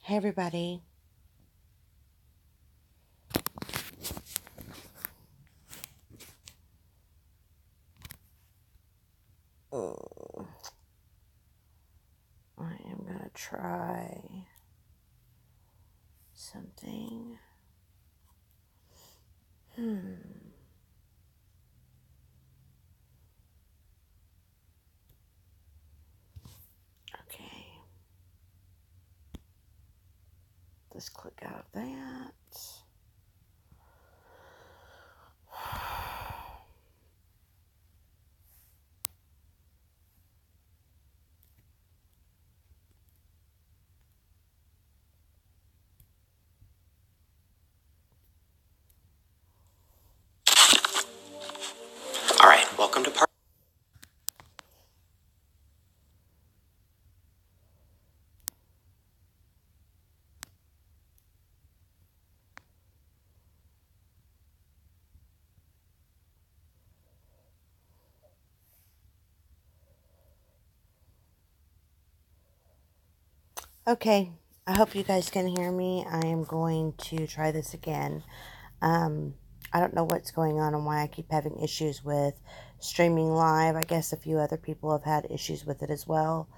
Hey everybody. I am going to try something. Okay. Let's click out of that. All right, welcome to part. Okay, I hope you guys can hear me. I am going to try this again. I don't know what's going on and why I keep having issues with streaming live. I guess a few other people have had issues with it as well.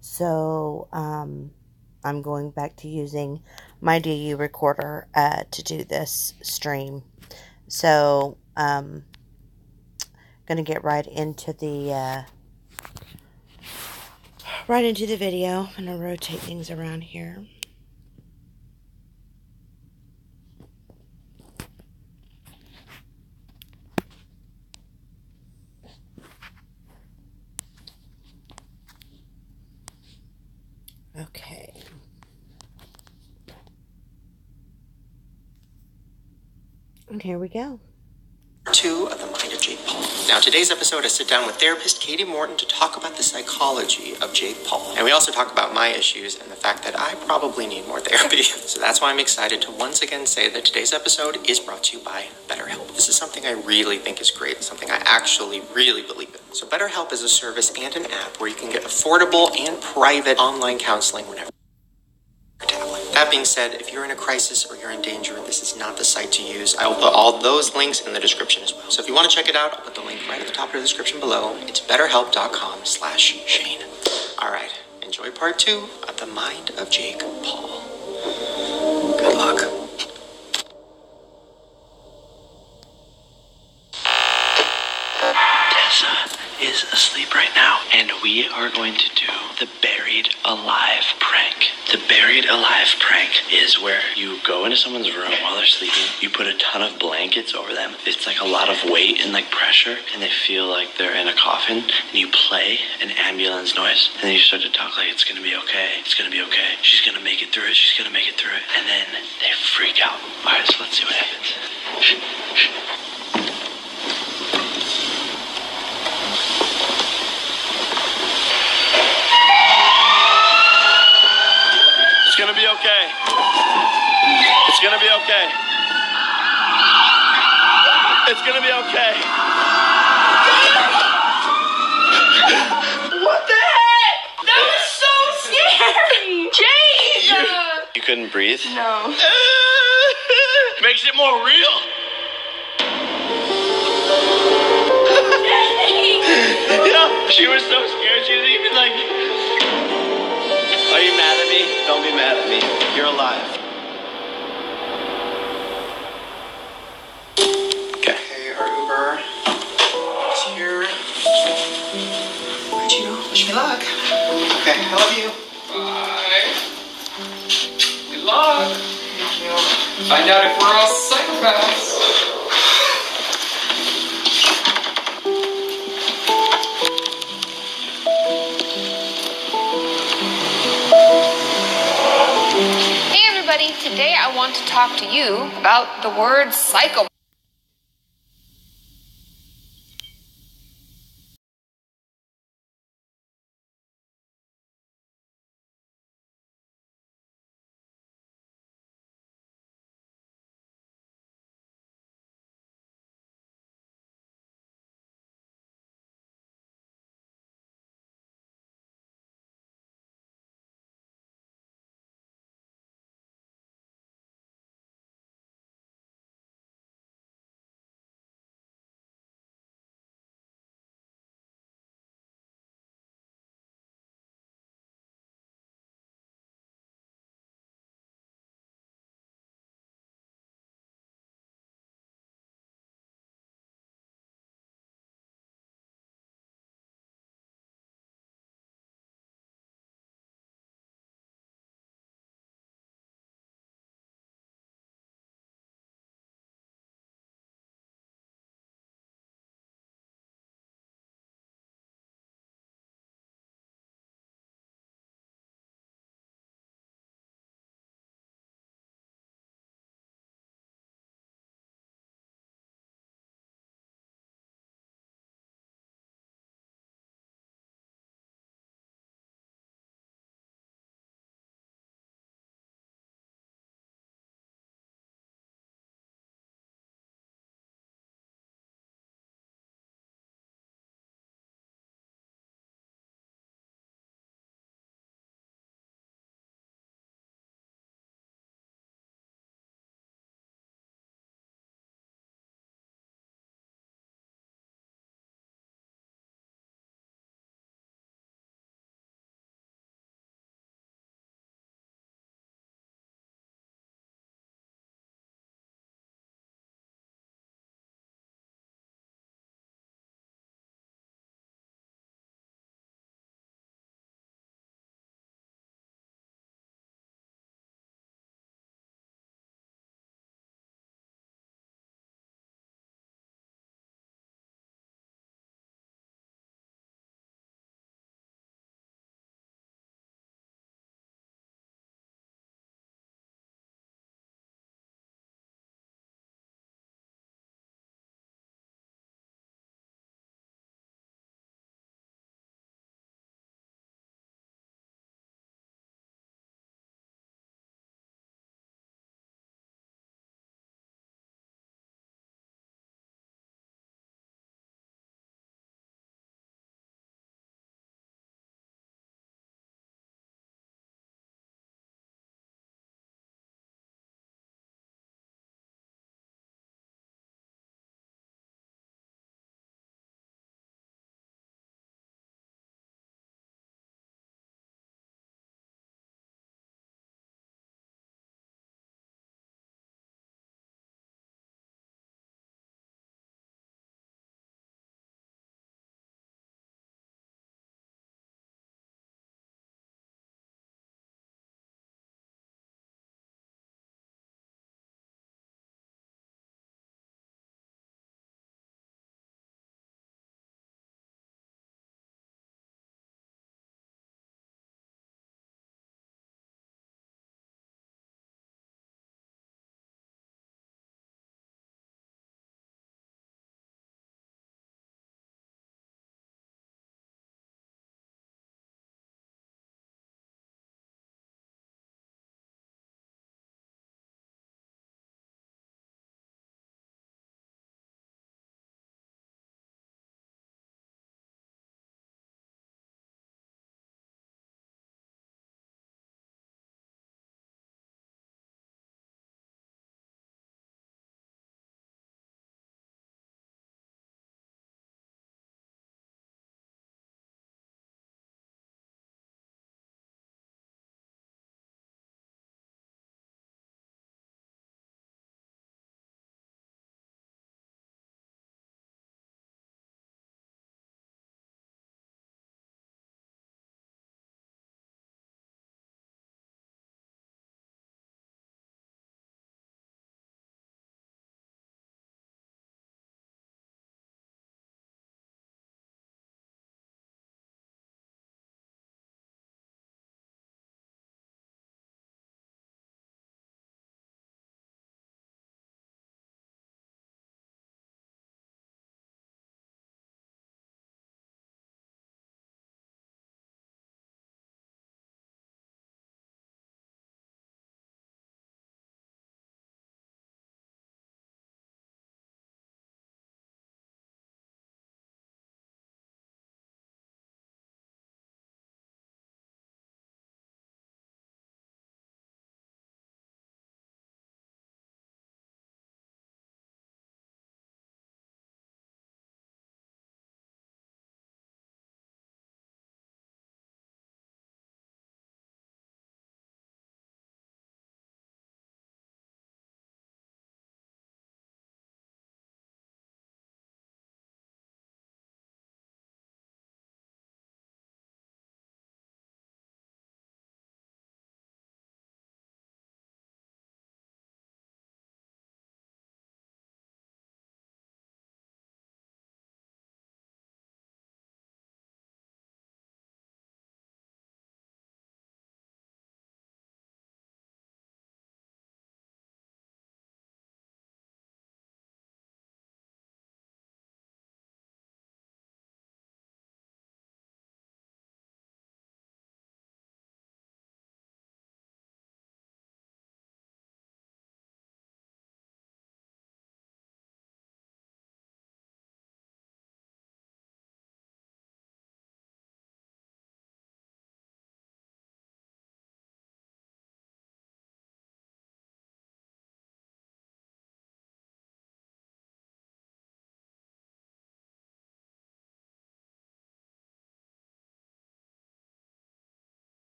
So, I'm going back to using my DU recorder to do this stream. So, going to get right into the video. I'm going to rotate things around here. Okay. And here we go. 2 of The Mind of Jake Paul. Now, today's episode, I sit down with therapist Katie Morton to talk about the psychology of Jake Paul. And we also talk about my issues and the fact that I probably need more therapy. So that's why I'm excited to once again say that today's episode is brought to you by BetterHelp. This is something I really think is great, something I actually really believe in. So BetterHelp is a service and an app where you can get affordable and private online counseling whenever. That being said, if you're in a crisis or you're in danger, this is not the site to use. I will put all those links in the description as well. So if you want to check it out, I'll put the link right at the top of the description below. It's betterhelp.com/Shane. All right, enjoy part 2 of The Mind of Jake Paul. Good luck. Tessa is asleep right now, and we are going to do the buried alive prank. The buried alive prank is where you go into someone's room while they're sleeping, you put a ton of blankets over them. It's like a lot of weight and like pressure, and they feel like they're in a coffin, and you play an ambulance noise, and then you start to talk like, it's gonna be okay, it's gonna be okay, she's gonna make it through it, she's gonna make it through it, and then they freak out. All right, so let's see what happens. Shh, shh. It's gonna be okay. It's gonna be okay. It's gonna be okay. What the heck? That was so scary! Jake! You couldn't breathe? No. Makes it more real. Yeah, she was so scared. She didn't even like. Are you mad at me? Don't be mad at me. You're alive. Okay. Hey, our Uber is here. Where'd you go? Wish me luck. Okay, I love you. Bye. Good luck. Thank you. Find out if we're all psychopaths. Hey everybody, today I want to talk to you about the word psycho.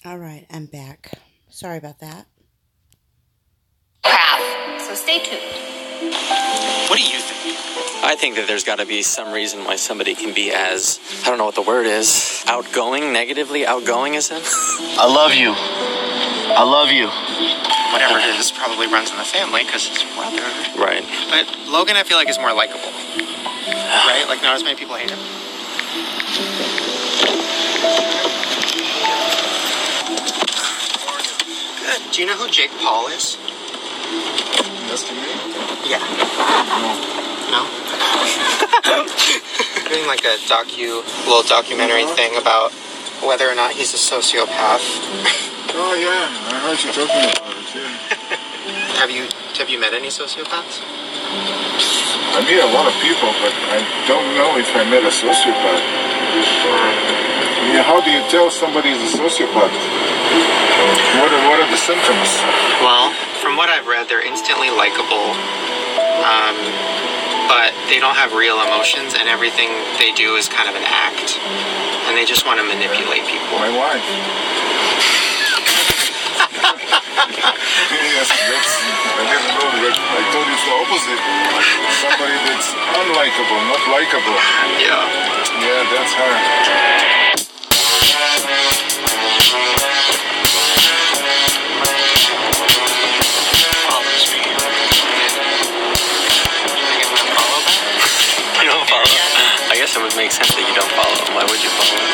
Alright, I'm back. Sorry about that. Path. So stay tuned. What do you think? I think that there's got to be some reason why somebody can be as, I don't know what the word is, outgoing, negatively outgoing as him. I love you. I love you. Whatever it is, probably runs in the family because his brother. Right. But Logan, I feel like, is more likable. Right? Like, not as many people hate him. Good. Do you know who Jake Paul is? That's to me? Yeah. No? Doing like a little documentary thing about whether or not he's a sociopath. Oh yeah, I heard you talking about it, yeah. Have you met any sociopaths? I meet a lot of people, but I don't know if I met a sociopath. Yeah, how do you tell somebody is a sociopath? What are the symptoms? Well, from what I've read, they're instantly likable, but they don't have real emotions, and everything they do is kind of an act, and they just want to manipulate people. My wife. Yes, I didn't know that. I told you it's the opposite. Somebody that's unlikable, not likable. Yeah. Yeah, that's her. Follows me. You don't follow? I guess it would make sense that you don't follow him. Why would you follow him?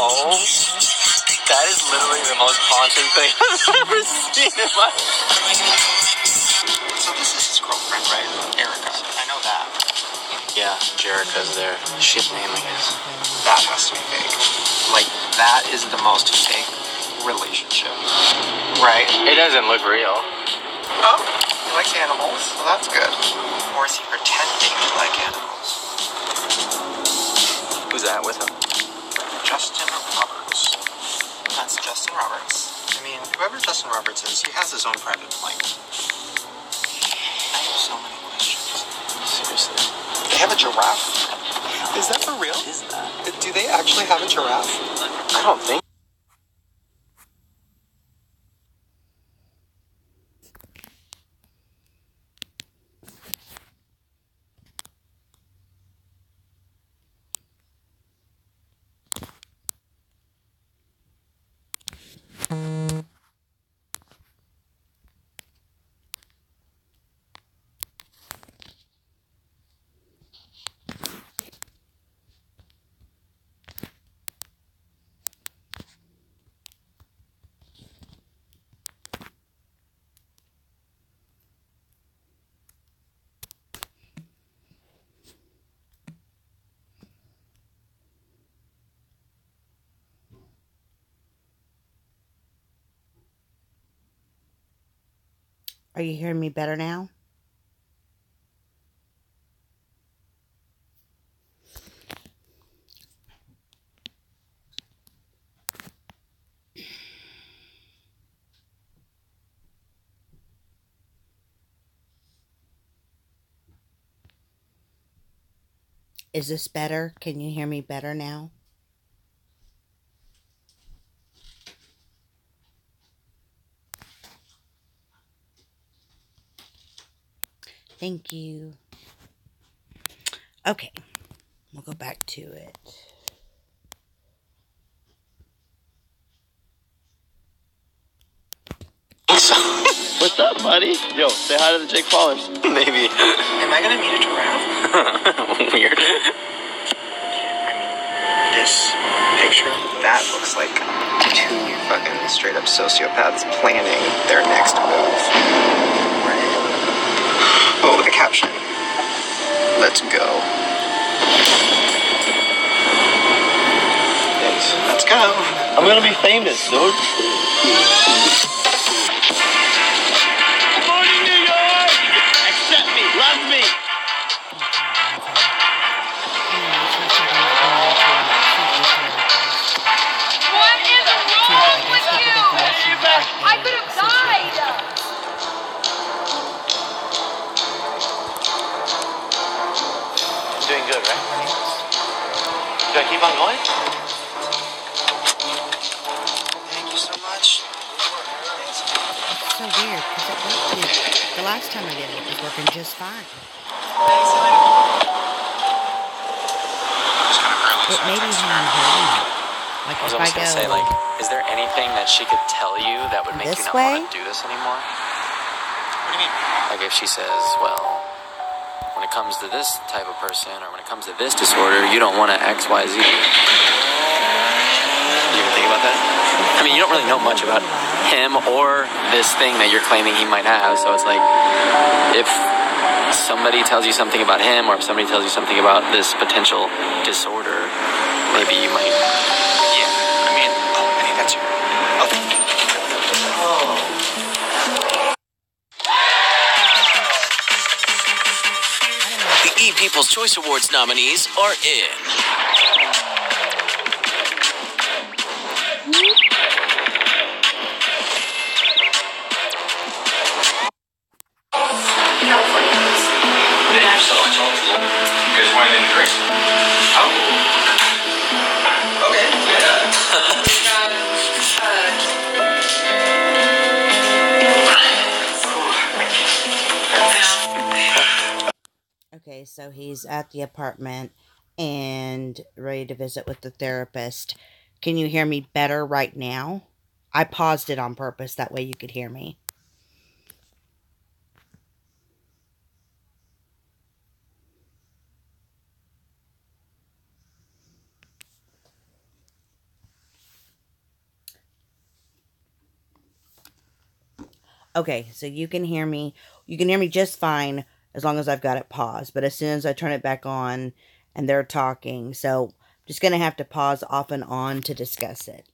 Oh, that is literally the most haunting thing I've ever seen in my life. So this is his girlfriend, right? Erica. I know that. Yeah, Jerica's their ship name, I guess. That has to be fake. Like, that is the most fake relationship. Right? It doesn't look real. Oh, he likes animals. Well, that's good. Or is he pretending to like animals? Who's that with him? Justin Roberts. That's Justin Roberts. I mean, whoever Justin Roberts is, he has his own private plane. I have so many questions. Seriously. They have a giraffe? Is that for real? What is that? Do they actually have a giraffe? I don't think. Are you hearing me better now? Is this better? Can you hear me better now? Thank you. Okay, we'll go back to it. What's up, buddy? Yo, say hi to the Jake Paulers. Maybe. Am I gonna meet a giraffe? Weird. I mean, this picture, that looks like two fucking straight up sociopaths planning their next move. Right. Oh, the caption. Let's go. Let's go. I'm gonna be famous, dude. I could have died! good, right? Do I keep on going? Thank you so much. It's so weird because it worked. The last time I did it was working just fine. It may be how I'm holding it. Like I was if almost going to say, like, is there anything that she could tell you that would make you not want to do this anymore? What do you mean? Like if she says, well, when it comes to this type of person or when it comes to this disorder, you don't want to X, Y, Z. Do you ever think about that? I mean, you don't really know much about him or this thing that you're claiming he might have, so it's like, if somebody tells you something about him or if somebody tells you something about this potential disorder, maybe you might... Yeah, I mean, I think that's your... The E! People's Choice Awards nominees are in. Okay, so he's at the apartment and ready to visit with the therapist. Can you hear me better right now? I paused it on purpose, that way you could hear me. Okay, so you can hear me. You can hear me just fine as long as I've got it paused. But as soon as I turn it back on and they're talking, so I'm just going to have to pause off and on to discuss it.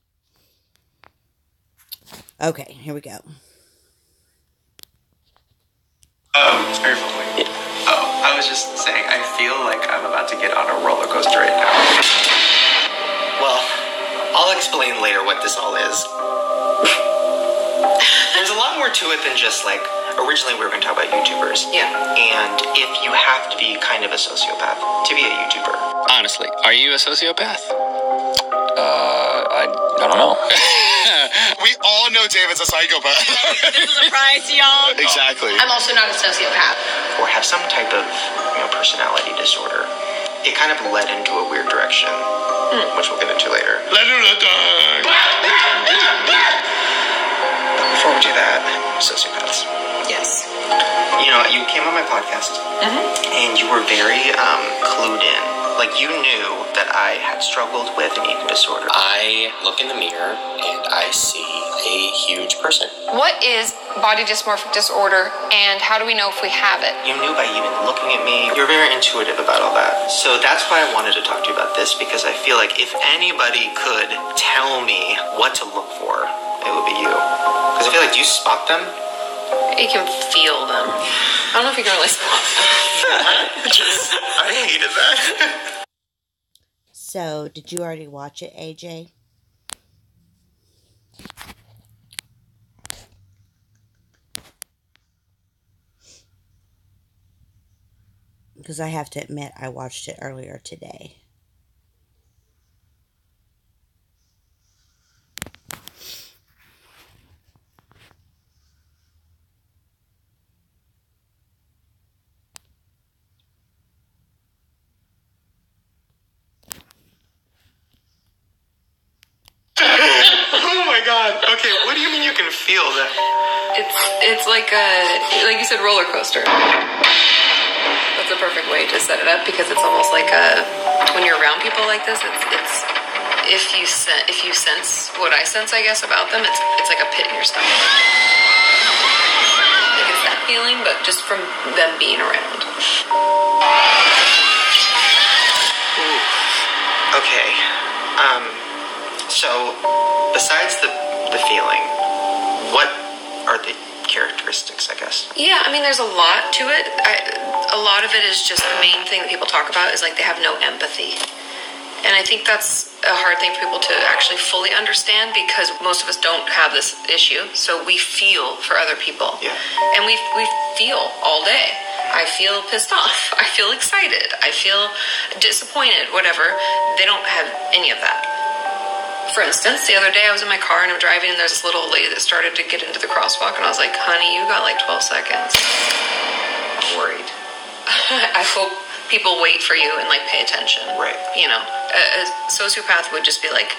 Okay, here we go. It's very funny. Oh, I was just saying, I feel like I'm about to get on a roller coaster right now. Well, I'll explain later what this all is. There's a lot more to it than just like, originally we were going to talk about YouTubers. Yeah. And if you have to be kind of a sociopath to be a YouTuber. Honestly, are you a sociopath? I don't know. We all know David's a psychopath. This is a surprise to y'all. Exactly. I'm also not a sociopath. Or have some type of, personality disorder. It kind of led into a weird direction, which we'll get into later. Before we do that, sociopaths. Yes. You came on my podcast, and you were very clued in. Like, you knew that I had struggled with an eating disorder. I look in the mirror and I see a huge person. What is body dysmorphic disorder, and how do we know if we have it? You knew by even looking at me. You're very intuitive about all that. So that's why I wanted to talk to you about this, because I feel like if anybody could tell me what to look for, it would be you. Because I feel like, do you spot them? You can feel them. I don't know if you can really spot them. I hated that. So, did you already watch it, AJ? Because I have to admit, I watched it earlier today. Oh my god. Okay, what do you mean you can feel that? It's like you said, roller coaster. That's a perfect way to set it up, because it's almost like when you're around people like this, it's if you sense what I sense, I guess, about them, it's like a pit in your stomach. Like it's that feeling, but just from them being around. Ooh. Okay. So, besides the feeling, what are the characteristics, I guess? Yeah, I mean, there's a lot to it. A lot of it is just the main thing that people talk about is like they have no empathy. And I think that's a hard thing for people to actually fully understand, because most of us don't have this issue. So we feel for other people. Yeah. And we feel all day. I feel pissed off. I feel excited. I feel disappointed, whatever. They don't have any of that. For instance, the other day I was in my car and I'm driving and there's this little old lady that started to get into the crosswalk and I was like, honey, you got like 12 seconds. I'm worried. I hope people wait for you and like pay attention. Right. You know, a sociopath would just be like,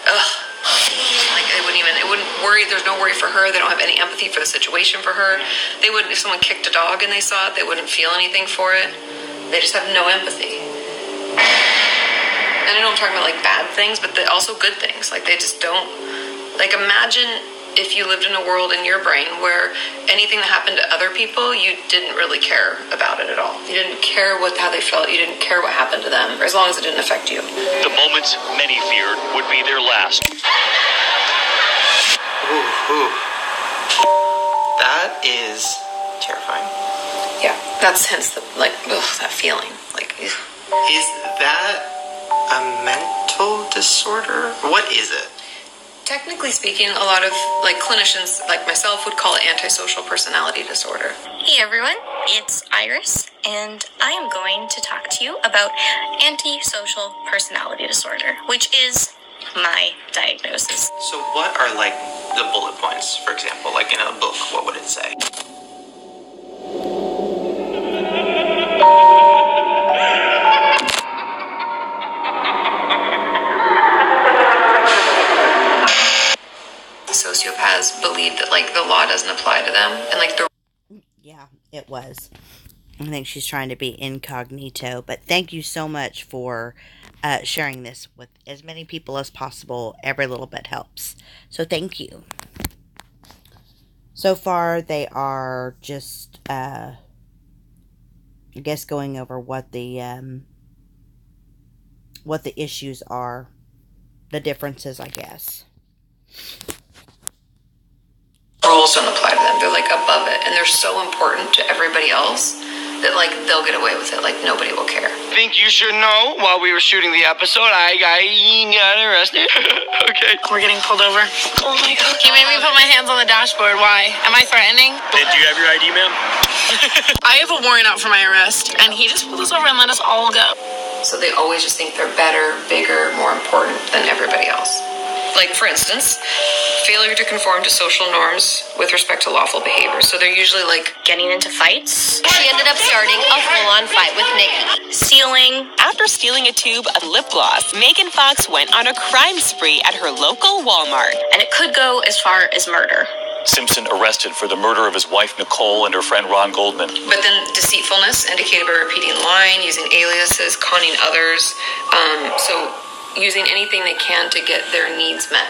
ugh. Like it wouldn't worry. There's no worry for her. They don't have any empathy for the situation for her. They wouldn't, if someone kicked a dog and they saw it, they wouldn't feel anything for it. They just have no empathy. And I know I'm talking about like bad things, but also good things. Like they just don't, like imagine if you lived in a world in your brain where anything that happened to other people, you didn't really care about it at all. You didn't care how they felt. You didn't care what happened to them, as long as it didn't affect you. The moments many feared would be their last. Ooh. That is terrifying. Yeah, that's hence the, like, that feeling. Like, is that a mental disorder? What is it? Technically speaking, a lot of like clinicians like myself would call it antisocial personality disorder. Hey everyone, it's Iris, and I am going to talk to you about antisocial personality disorder, which is my diagnosis. So what are like the bullet points, for example, like in a book, what would it say? Sociopaths believe that like the law doesn't apply to them, and like the yeah, it was. I think she's trying to be incognito, but thank you so much for sharing this with as many people as possible. Every little bit helps, so thank you. So far, they are just, I guess, going over what the issues are, the differences, I guess. rules don't apply to them. They're like above it, and they're so important to everybody else that like they'll get away with it. Like nobody will care. Think you should know, while we were shooting the episode, I got arrested. Okay. We're getting pulled over. Oh my god. He made me put my hands on the dashboard. Why? Am I threatening? Do you have your ID, ma'am? I have a warrant out for my arrest, and he just pulled us over and let us all go. So they always just think they're better, bigger, more important than everybody else. Like, for instance, failure to conform to social norms with respect to lawful behavior. So they're usually, like, getting into fights. She ended up starting a full-on fight with Nikki. Stealing. After stealing a tube of lip gloss, Megan Fox went on a crime spree at her local Walmart. And it could go as far as murder. Simpson arrested for the murder of his wife, Nicole, and her friend, Ron Goldman. But then deceitfulness, indicated by repeating lying, using aliases, conning others. So using anything they can to get their needs met.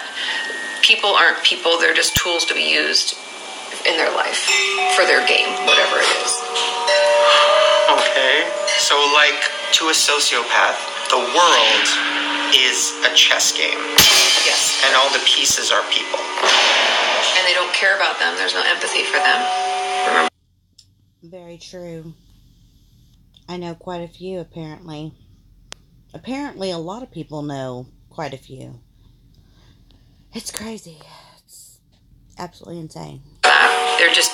People aren't people, they're just tools to be used in their life for their game, whatever it is. Okay. So, like, to a sociopath, the world is a chess game. Yes. And all the pieces are people. And they don't care about them. There's no empathy for them. Remember? Very true. I know quite a few, apparently. Apparently, a lot of people know quite a few. It's crazy. It's absolutely insane. They're just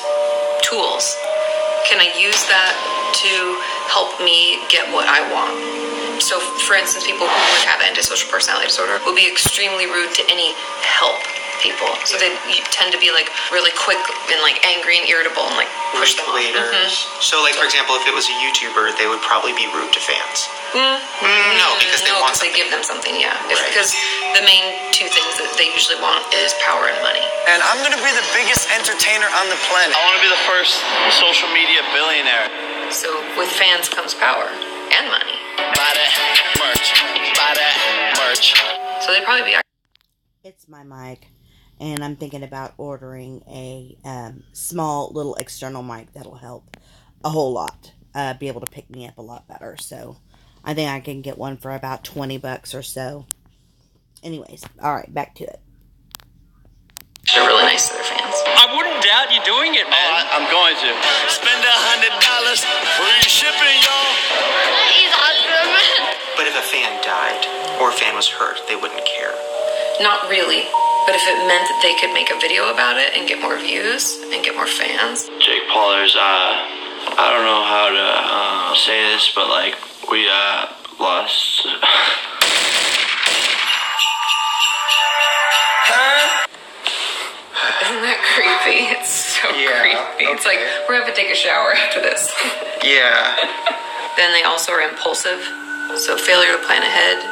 tools. Can I use that to help me get what I want? So, for instance, people who would have antisocial personality disorder will be extremely rude to any help people. So they tend to be like really quick and like angry and irritable and like push them off. So, like, for example, if it was a YouTuber, they would probably be rude to fans. No, because they want something. They give them something, yeah. Right. Because the main two things that they usually want is power and money. And I'm going to be the biggest entertainer on the planet. I want to be the first social media billionaire. So with fans comes power and money. Buy that merch. Buy that merch. So they'd probably be... It's my mic. And I'm thinking about ordering a small little external mic that'll help a whole lot. Be able to pick me up a lot better. So I think I can get one for about $20 or so. Anyways, alright, back to it. They're really nice to their fans. I wouldn't doubt you doing it, man. I'm going to. Spend $100, free shipping, y'all. He's awesome. But if a fan died or a fan was hurt, they wouldn't care. Not really. But if it meant that they could make a video about it and get more views and get more fans. Jake Paul, there's a I don't know how to say this, but like we lost. Isn't that creepy? It's so creepy. It's like we're gonna have to take a shower after this. Yeah. Then they also are impulsive, so failure to plan ahead.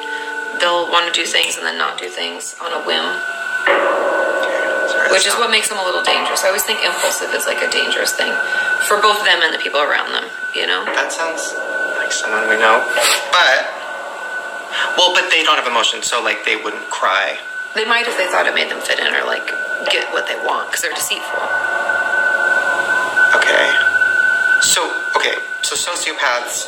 They'll want to do things and then not do things on a whim, which is what makes them a little dangerous. I always think impulsive is like a dangerous thing for both them and the people around them, you know? That sounds like someone we know. But they don't have emotions, so like they wouldn't cry. They might if they thought it made them fit in or like get what they want, because they're deceitful. So sociopaths.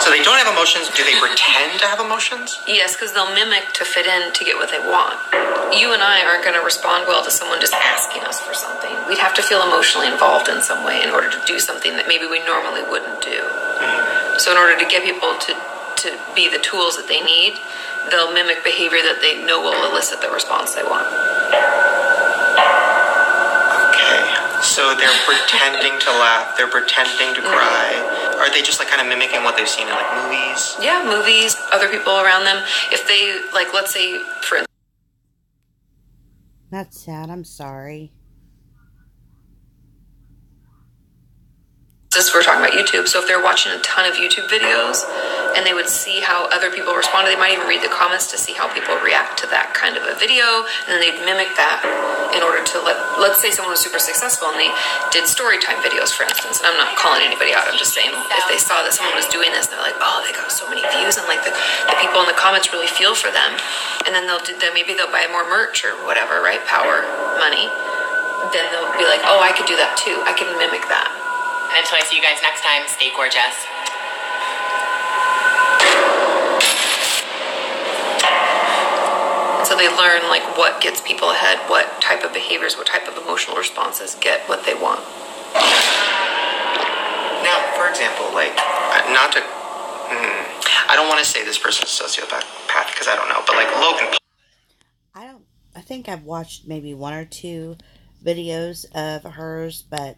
So they don't have emotions. Do they pretend to have emotions? Yes, because they'll mimic to fit in to get what they want. You and I aren't going to respond well to someone just asking us for something. We'd have to feel emotionally involved in some way in order to do something that maybe we normally wouldn't do. So in order to get people to be the tools that they need, they'll mimic behavior that they know will elicit the response they want. So they're pretending to laugh, they're pretending to cry. Are they just like kind of mimicking what they've seen in like movies? Yeah, movies, other people around them. If they, like, let's say, for instance. That's sad, I'm sorry. We're talking about YouTube, so if they're watching a ton of YouTube videos and they would see how other people responded, they might even read the comments to see how people react to that kind of a video, and then they'd mimic that in order to let's say someone was super successful and they did story time videos, for instance, and I'm not calling anybody out, I'm just saying if they saw that someone was doing this and they're like, oh, they got so many views, and like the people in the comments really feel for them, and then maybe they'll buy more merch or whatever, right? Power, money. Then they'll be like, oh, I could do that too. I can mimic that. And until I see you guys next time, stay gorgeous. So they learn like what gets people ahead, what type of behaviors, what type of emotional responses get what they want. Now, for example, like, I don't want to say this person's a sociopath because I don't know, but like Logan Paul. I think I've watched maybe 1 or 2 videos of hers, but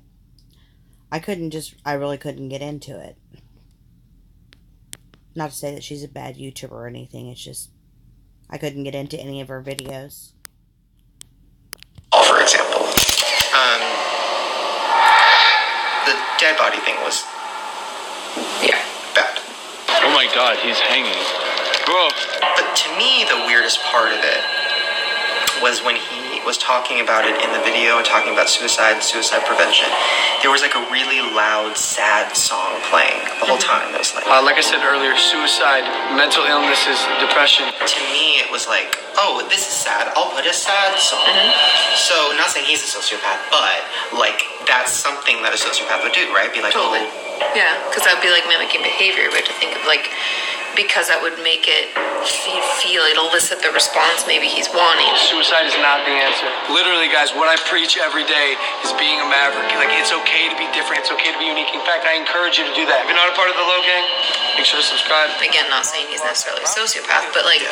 I really couldn't get into it. Not to say that she's a bad YouTuber or anything, it's just, I couldn't get into any of her videos. For example, the dead body thing was, bad. Oh my God, he's hanging. Bro. But to me, the weirdest part of it was when he was talking about it in the video, talking about suicide prevention. There was like a really loud, sad song playing the whole time. It was like Like I said earlier, suicide, mental illnesses, depression. To me, it was like, oh, this is sad. I'll put a sad song. So, not saying he's a sociopath, but like that's something that a sociopath would do, right? Be like, totally. Yeah, because that would be like mimicking behavior. We have to think of like, because that would make it feel, it elicit the response maybe he's wanting. Suicide is not the answer. Literally, guys, what I preach every day is being a maverick. Like, it's okay to be different. It's okay to be unique. In fact, I encourage you to do that. If you're not a part of the Low Gang, make sure to subscribe. Again, not saying he's necessarily a sociopath, but like,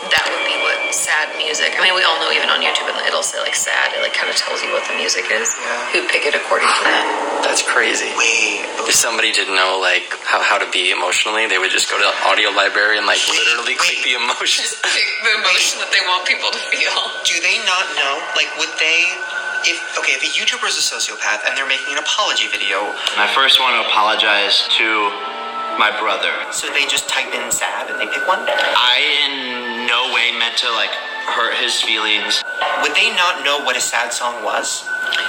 that would be what sad music. I mean, we all know even on YouTube, it'll say like sad. It like kind of tells you what the music is. Who pick it according to that. That's crazy. Wait. If somebody didn't know like how to be emotionally, they would just go to the audio library and like literally click the emotion. Just pick the emotion that they want people to feel. Do they not know? Like, would they? If a YouTuber is a sociopath and they're making an apology video, I first want to apologize to my brother. So they just type in sad and they pick one? I in no way meant to like hurt his feelings. Would they not know what a sad song was?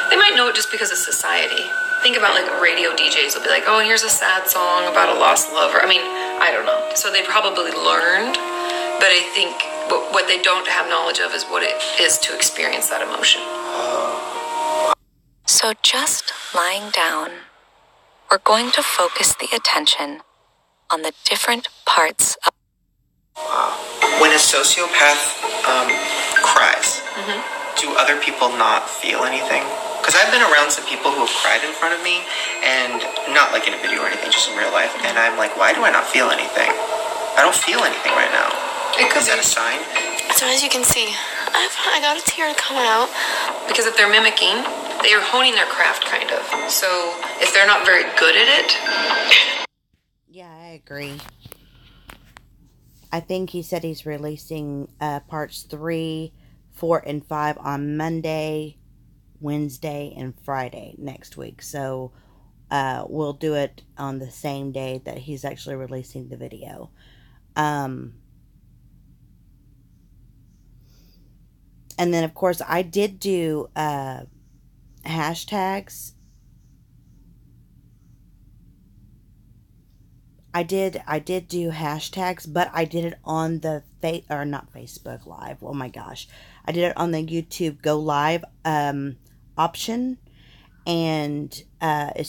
They might know it just because of society. Think about like radio DJs will be like, oh, here's a sad song about a lost lover. I mean, I don't know. So they probably learned, but I think what they don't have knowledge of is what it is to experience that emotion. So just lying down, we're going to focus the attention on the different parts of... When a sociopath cries, do other people not feel anything? Because I've been around some people who have cried in front of me, and not like in a video or anything, just in real life, and I'm like, why do I not feel anything? I don't feel anything right now. Is that a sign? So as you can see, I got a tear coming out. Because if they're mimicking, They are honing their craft, kind of. So if they're not very good at it... Yeah, I agree. I think he said he's releasing parts 3, 4, and 5 on Monday, Wednesday, and Friday next week. So we'll do it on the same day that he's actually releasing the video. And then, of course, I did do hashtags. I did do hashtags, but I did it on the not Facebook Live. Oh my gosh. I did it on the YouTube Go Live option, and I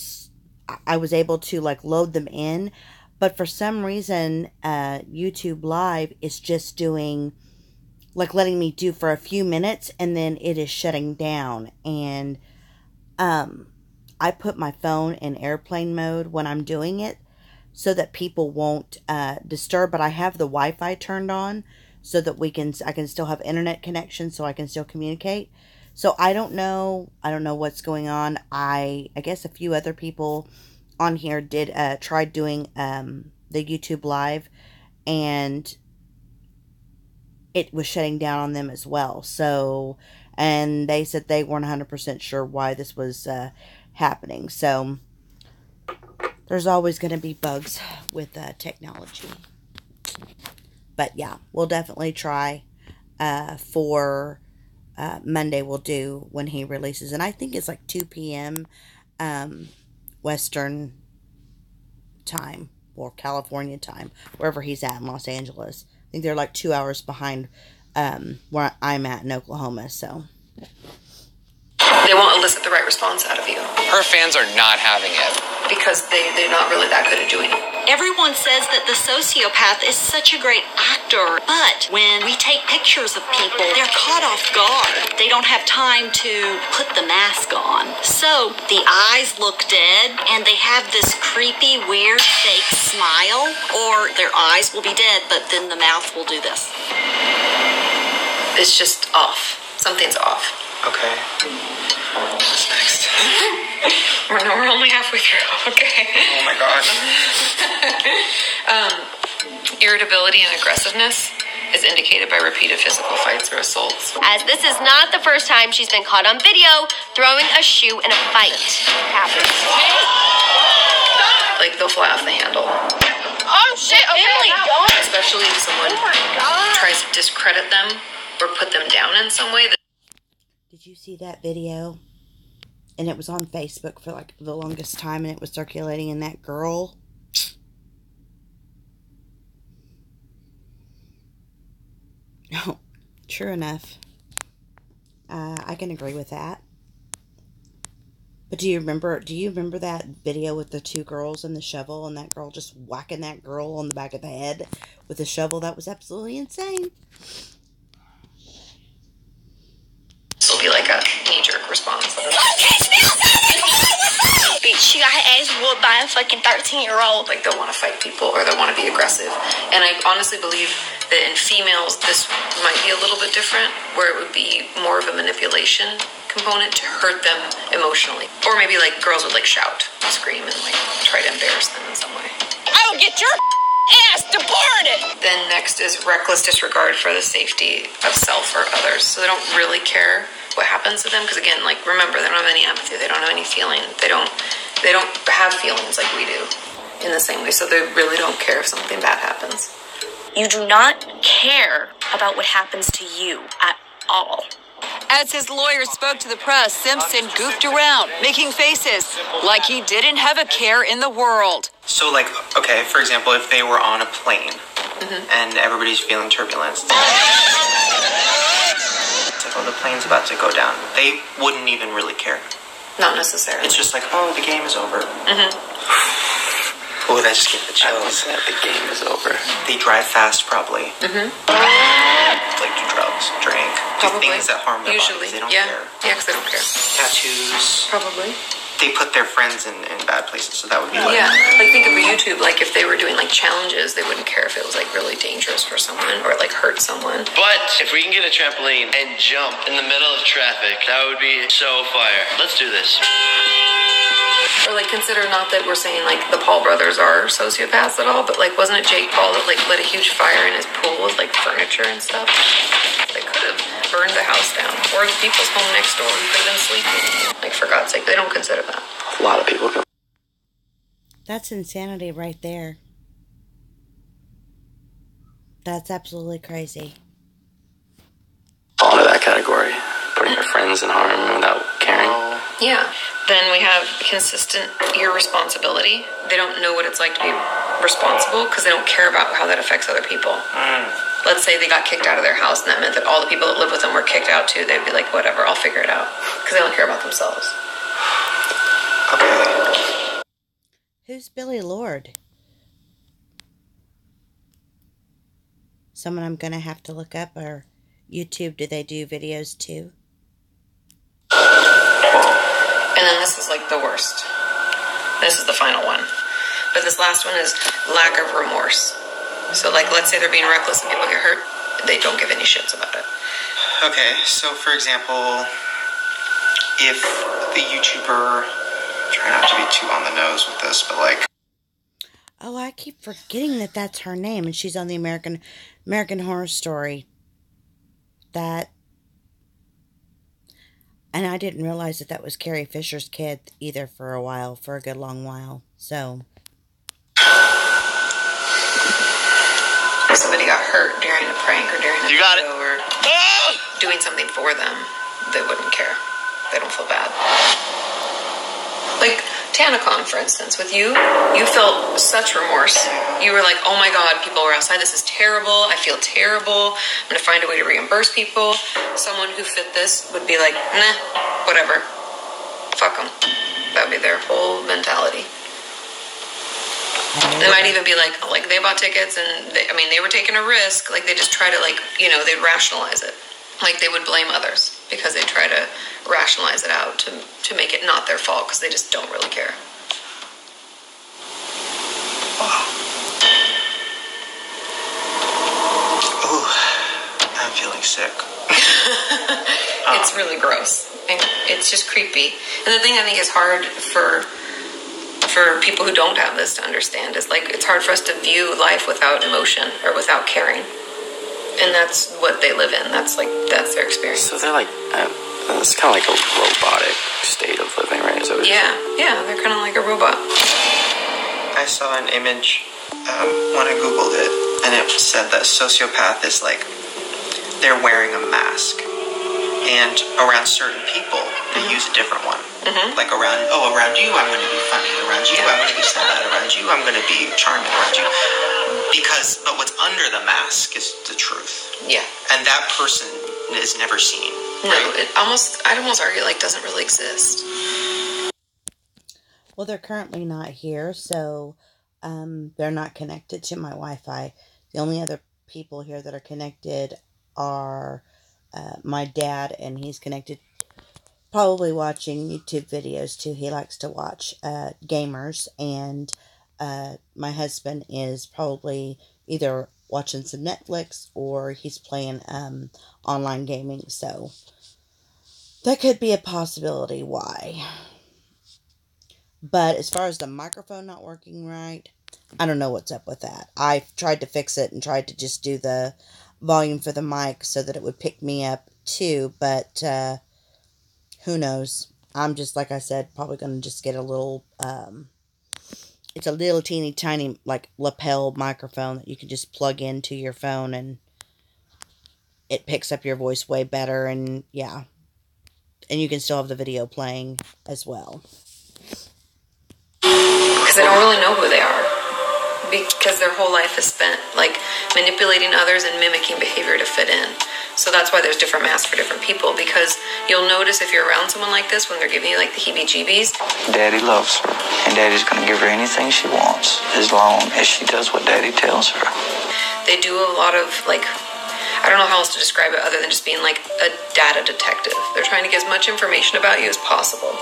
was able to like load them in, but for some reason YouTube Live is just doing like letting me do for a few minutes, and then it is shutting down. And I put my phone in airplane mode when I'm doing it, so that people won't disturb, but I have the Wi-Fi turned on so that I can still have internet connection, so I can still communicate. So I don't know what's going on. I guess a few other people on here did tried doing the YouTube Live, and it was shutting down on them as well. So, and they said they weren't 100% sure why this was happening. So there's always going to be bugs with technology. But yeah, we'll definitely try for Monday. We'll do when he releases. And I think it's like 2 p.m. Western time, or California time, wherever he's at in Los Angeles. I think they're like 2 hours behind where I'm at in Oklahoma. So they won't elicit the right response out of you. Her fans are not having it. Because they're not really that good at doing it. Everyone says that the sociopath is such a great actor, but when we take pictures of people, they're caught off guard. They don't have time to put the mask on. So the eyes look dead, and they have this creepy, weird, fake smile, or their eyes will be dead, but then the mouth will do this. It's just off. Something's off. Okay. What's next? We're only halfway through. Okay. Oh my god. Irritability and aggressiveness is indicated by repeated physical fights or assaults. As this is not the first time she's been caught on video throwing a shoe in a fight. Happens. Like they'll fly off the handle. Oh shit, okay. Emily, don't. Especially if someone tries to discredit them or put them down in some way. Did you see that video? And it was on Facebook for like the longest time, and it was circulating, and that girl. Oh, true enough. I can agree with that. But do you remember that video with the 2 girls and the shovel, and that girl just whacking that girl on the back of the head with a shovel? That was absolutely insane. This will be like a knee-jerk response. She got her ass whooped by a fucking 13-year-old. Like they'll want to fight people, or they'll want to be aggressive. And I honestly believe that in females, this might be a little bit different, where it would be more of a manipulation component to hurt them emotionally. Or maybe like girls would like shout, scream, and like try to embarrass them in some way. I will get your ass deported! Then next is reckless disregard for the safety of self or others. So they don't really care what happens to them, because again, like, remember, they don't have any empathy, they don't have any feeling, they don't have feelings like we do in the same way, so they really don't care if something bad happens. You do not care about what happens to you at all. As his lawyer spoke to the press, Simpson goofed around, making faces like he didn't have a care in the world. So, like, okay, for example, if they were on a plane and everybody's feeling turbulence, it's like, oh, the plane's about to go down. They wouldn't even really care. Not necessarily. It's just like, oh, the game is over. Oh, that just gave the chills. That the game is over. They drive fast, probably. Like, do drugs, drink, do things that harm their bodies. They don't care. Yeah, because they don't care. Tattoos. Probably. they put their friends in bad places. So that would be like... Yeah, like think of YouTube, like if they were doing like challenges, they wouldn't care if it was like really dangerous for someone or like hurt someone. But if we can get a trampoline and jump in the middle of traffic, that would be so fire. Let's do this. Or like consider, not that we're saying like the Paul brothers are sociopaths at all, but like wasn't it Jake Paul that like lit a huge fire in his pool with like furniture and stuff? They could have burned the house down, or the people's home next door who could have been sleeping. Like, for God's sake, they don't consider that. A lot of people go. That's insanity right there. That's absolutely crazy. Fall into that category, putting your friends in harm without caring. Yeah. Then we have consistent irresponsibility. They don't know what it's like to be responsible because they don't care about how that affects other people. Let's say they got kicked out of their house and that meant that all the people that live with them were kicked out too. They'd be like, whatever, I'll figure it out. Because they don't care about themselves. Okay. Who's Billy Lord? Someone I'm going to have to look up, or YouTube, do they do videos too? And then this is like the worst. This is the final one. But this last one is lack of remorse. So like, let's say they're being reckless and people get hurt. They don't give any shits about it. Okay, so for example, if the YouTuber, try not to be too on the nose with this, but like... Oh, I keep forgetting that that's her name, and she's on the American Horror Story. That... And I didn't realize that that was Carrie Fisher's kid either for a while, for a good long while. So... If somebody got hurt during a prank or during a video or doing something for them, they wouldn't care. They don't feel bad. Like TanaCon, for instance, with you felt such remorse. You were like, oh my God, people were outside. This is terrible. I feel terrible. I'm going to find a way to reimburse people. Someone who fit this would be like, nah, whatever. Fuck them. That would be their whole mentality. They might even be like they bought tickets and they were taking a risk. Like they just try to they'd rationalize it. Like they would blame others because they try to rationalize it out to make it not their fault because they just don't really care. Ooh, I'm feeling sick. It's really gross. And it's just creepy. And the thing I think is hard for people who don't have this to understand is like it's hard for us to view life without emotion or without caring. And that's what they live in. That's their experience. So they're like, it's kind of like a robotic state of living, right? So yeah, they're kind of like a robot. I saw an image when I Googled it, and it said that sociopath is like they're wearing a mask, and around certain people they use a different one. Like around you I'm going to be funny. Around you I'm going to be sad. Around you I'm going to be charming. Around you, but what's under the mask is the truth. Yeah. And that person is never seen. No, right? I'd almost argue like doesn't really exist. Well, they're currently not here, so they're not connected to my Wi-Fi. The only other people here that are connected are my dad, and he's connected, probably watching YouTube videos too. He likes to watch gamers, and my husband is probably either watching some Netflix or he's playing online gaming, so that could be a possibility why. But as far as the microphone not working right, I don't know what's up with that. I've tried to fix it and tried to just do the volume for the mic so that it would pick me up too, but who knows. I'm just, like I said, probably going to just get a little, it's a little teeny tiny, like, lapel microphone that you can just plug into your phone, and it picks up your voice way better, and yeah. And you can still have the video playing as well. Because they don't really know who they are. Because their whole life is spent, like, manipulating others and mimicking behavior to fit in. So that's why there's different masks for different people, because you'll notice if you're around someone like this when they're giving you, like, the heebie-jeebies. Daddy loves her, and Daddy's going to give her anything she wants, as long as she does what Daddy tells her. They do a lot of, like, I don't know how else to describe it other than just being, like, a data detective. They're trying to get as much information about you as possible.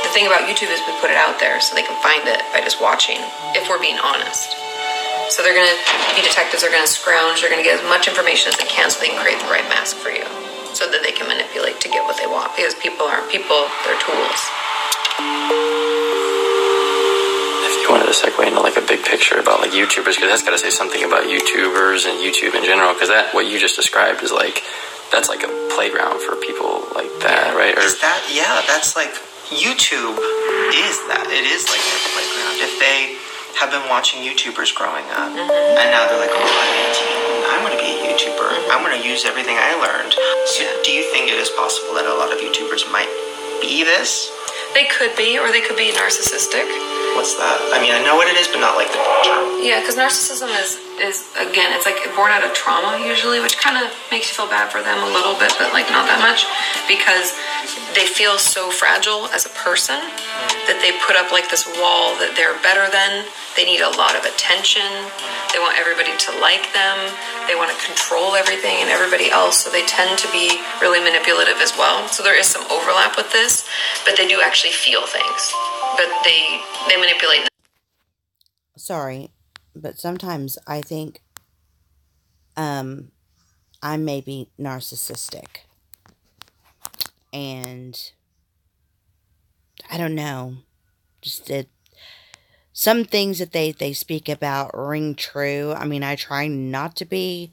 The the thing about YouTube is we put it out there so they can find it by just watching, if we're being honest. So they're going to be detectives, they're going to scrounge, they're going to get as much information as they can so they can create the right mask for you, so that they can manipulate to get what they want, because people aren't people, they're tools. If you wanted to segue into like a big picture about like YouTubers, because that's got to say something about YouTubers and YouTube in general, because that, what you just described is like, that's like a playground for people like that, right? Or, Is that, that's like, YouTube is that. It is like their playground. If they have been watching YouTubers growing up, and now they're like, oh, I'm 18, I'm going to be a YouTuber. I'm going to use everything I learned. So do you think it is possible that a lot of YouTubers might be this? They could be, or they could be narcissistic. What's that? I mean, I know what it is, but not like the term. Yeah, because narcissism is again, it's like born out of trauma usually, which kind of makes you feel bad for them a little bit, but like not that much, because they feel so fragile as a person that they put up like this wall that they're better than. They need a lot of attention. They want everybody to like them. They want to control everything and everybody else, so they tend to be really manipulative as well. So there is some overlap with this, but they do actually feel things. But they manipulate. Sorry, but sometimes I think I may be narcissistic. And I don't know. Just some things that they speak about ring true. I mean, I try not to be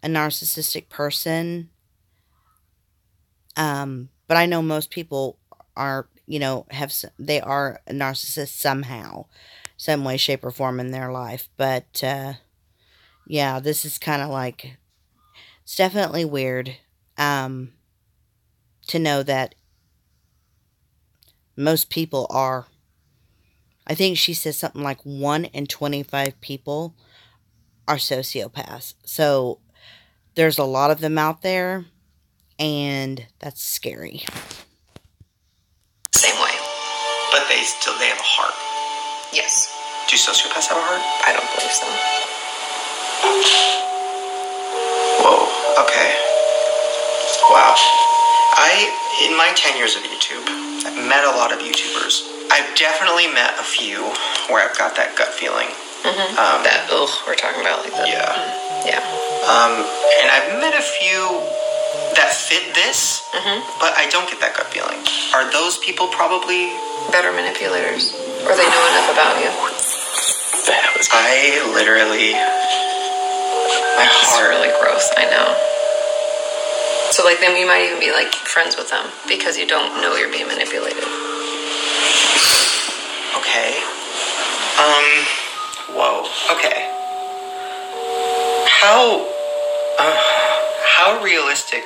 a narcissistic person. But I know most people are, they are a narcissist somehow, some way, shape, or form in their life. But, yeah, this is kind of like, it's definitely weird, to know that most people are, I think she says something like 1 in 25 people are sociopaths. So, there's a lot of them out there, and that's scary. Same way. But they have a heart. Yes. Do sociopaths have a heart? I don't believe so. Whoa, okay. Wow. In my 10 years of YouTube, I've met a lot of YouTubers. I've definitely met a few where I've got that gut feeling. We're talking about like that. Yeah. Yeah. And I've met a few that fit this, but I don't get that gut feeling. Are those people probably better manipulators? Or they know enough about you? I literally, my heart. It's really gross, I know. So like them, you might even be like friends with them because you don't know you're being manipulated. Okay. Whoa. Okay. How realistic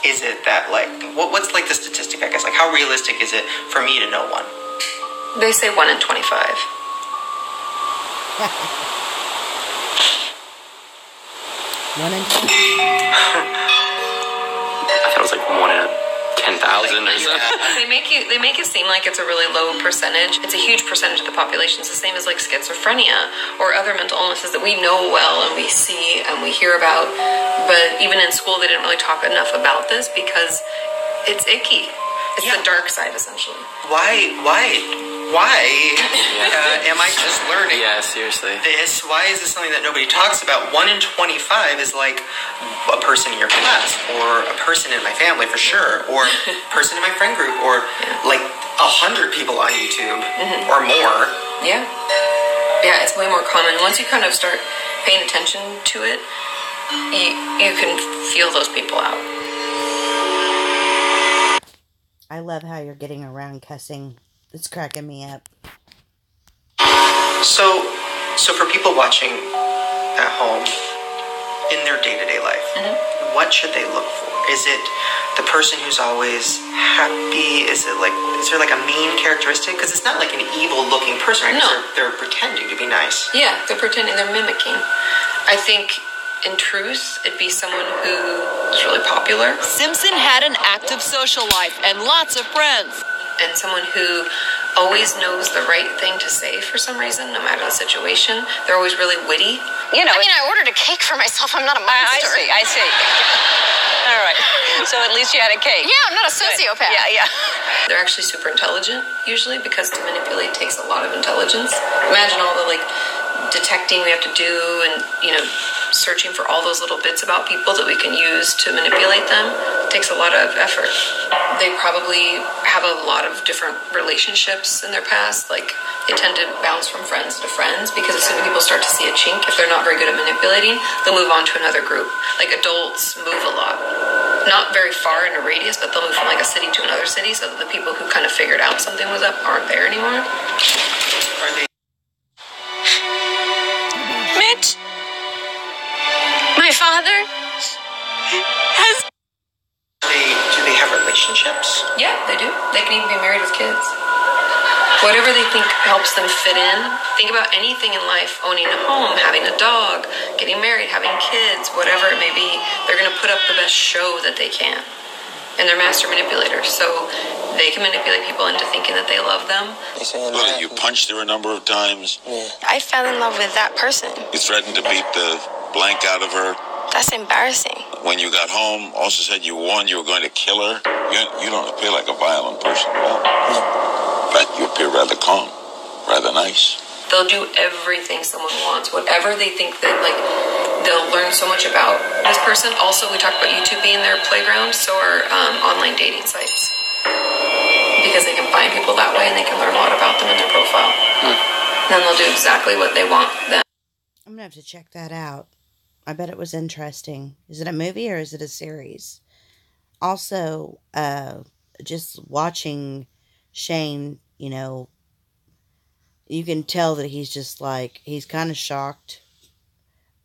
is it that, like, what's like the statistic, I guess? Like, how realistic is it for me to know one? They say 1 in 25. 1 in 25? I thought it was like 1 in 10,000 or something. They make it seem like it's a really low percentage. It's a huge percentage of the population. It's the same as like schizophrenia or other mental illnesses that we know well and we see and we hear about. But even in school, they didn't really talk enough about this because it's icky. It's the dark side, essentially. Why am I just learning? Yeah, seriously. This? Why is this something that nobody talks about? 1 in 25 is like a person in your class, or a person in my family for sure, or a person in my friend group, or like 100 people on YouTube or more. Yeah. Yeah, it's way more common. Once you kind of start paying attention to it, you can feel those people out. I love how you're getting around cussing. It's cracking me up. So for people watching at home, in their day-to-day life, what should they look for? Is it the person who's always happy? Is there like a mean characteristic? Because it's not like an evil-looking person, right? No. They're pretending to be nice. Yeah, they're pretending, they're mimicking. I think in truth, it'd be someone who is really popular. Simpson had an active social life and lots of friends. And someone who always knows the right thing to say for some reason, no matter the situation. They're always really witty. I ordered a cake for myself. I'm not a monster. I see. All right. So at least you had a cake. Yeah, I'm not a sociopath. Yeah. They're actually super intelligent, usually, because to manipulate takes a lot of intelligence. Imagine all the, like, detecting we have to do and, searching for all those little bits about people that we can use to manipulate them. It takes a lot of effort. They probably have a lot of different relationships in their past. Like, they tend to bounce from friends to friends because as soon as people start to see a chink, if they're not very good at manipulating, they'll move on to another group. Like, adults move a lot. Not very far in a radius, but they'll move from, like, a city to another city so that the people who kind of figured out something was up aren't there anymore. Mitch, my father has... Do they have relationships? Yeah, they do. They can even be married with kids. Whatever they think helps them fit in. Think about anything in life, owning a home, having a dog, getting married, having kids, whatever it may be. They're going to put up the best show that they can. And they're master manipulators, so they can manipulate people into thinking that they love them. Well, you punched her a number of times. I fell in love with that person. You threatened to beat the blank out of her. That's embarrassing. When you got home, also said you warned you were going to kill her. You don't appear like a violent person at all. In fact, you appear rather calm, rather nice. They'll do everything someone wants, whatever they think that, like, they'll learn so much about this person. Also, we talked about YouTube being their playground, so are online dating sites. Because they can find people that way and they can learn a lot about them in their profile. And then they'll do exactly what they want them. I'm going to have to check that out. I bet it was interesting. Is it a movie or is it a series? Also, just watching Shane, you can tell that he's just like, he's kind of shocked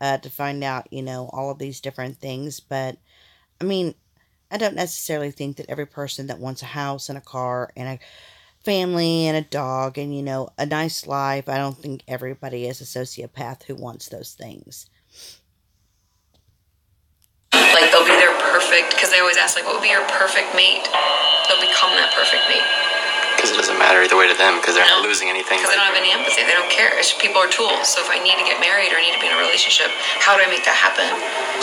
to find out, all of these different things. But, I mean, I don't necessarily think that every person that wants a house and a car and a family and a dog and, a nice life, I don't think everybody is a sociopath who wants those things. Like, they'll be their perfect, because they always ask, like, what would be your perfect mate? They'll become that perfect mate. Because it doesn't matter either way to them, because they're not losing anything. Because they don't have any empathy. They don't care. People are tools. So if I need to get married or I need to be in a relationship, how do I make that happen?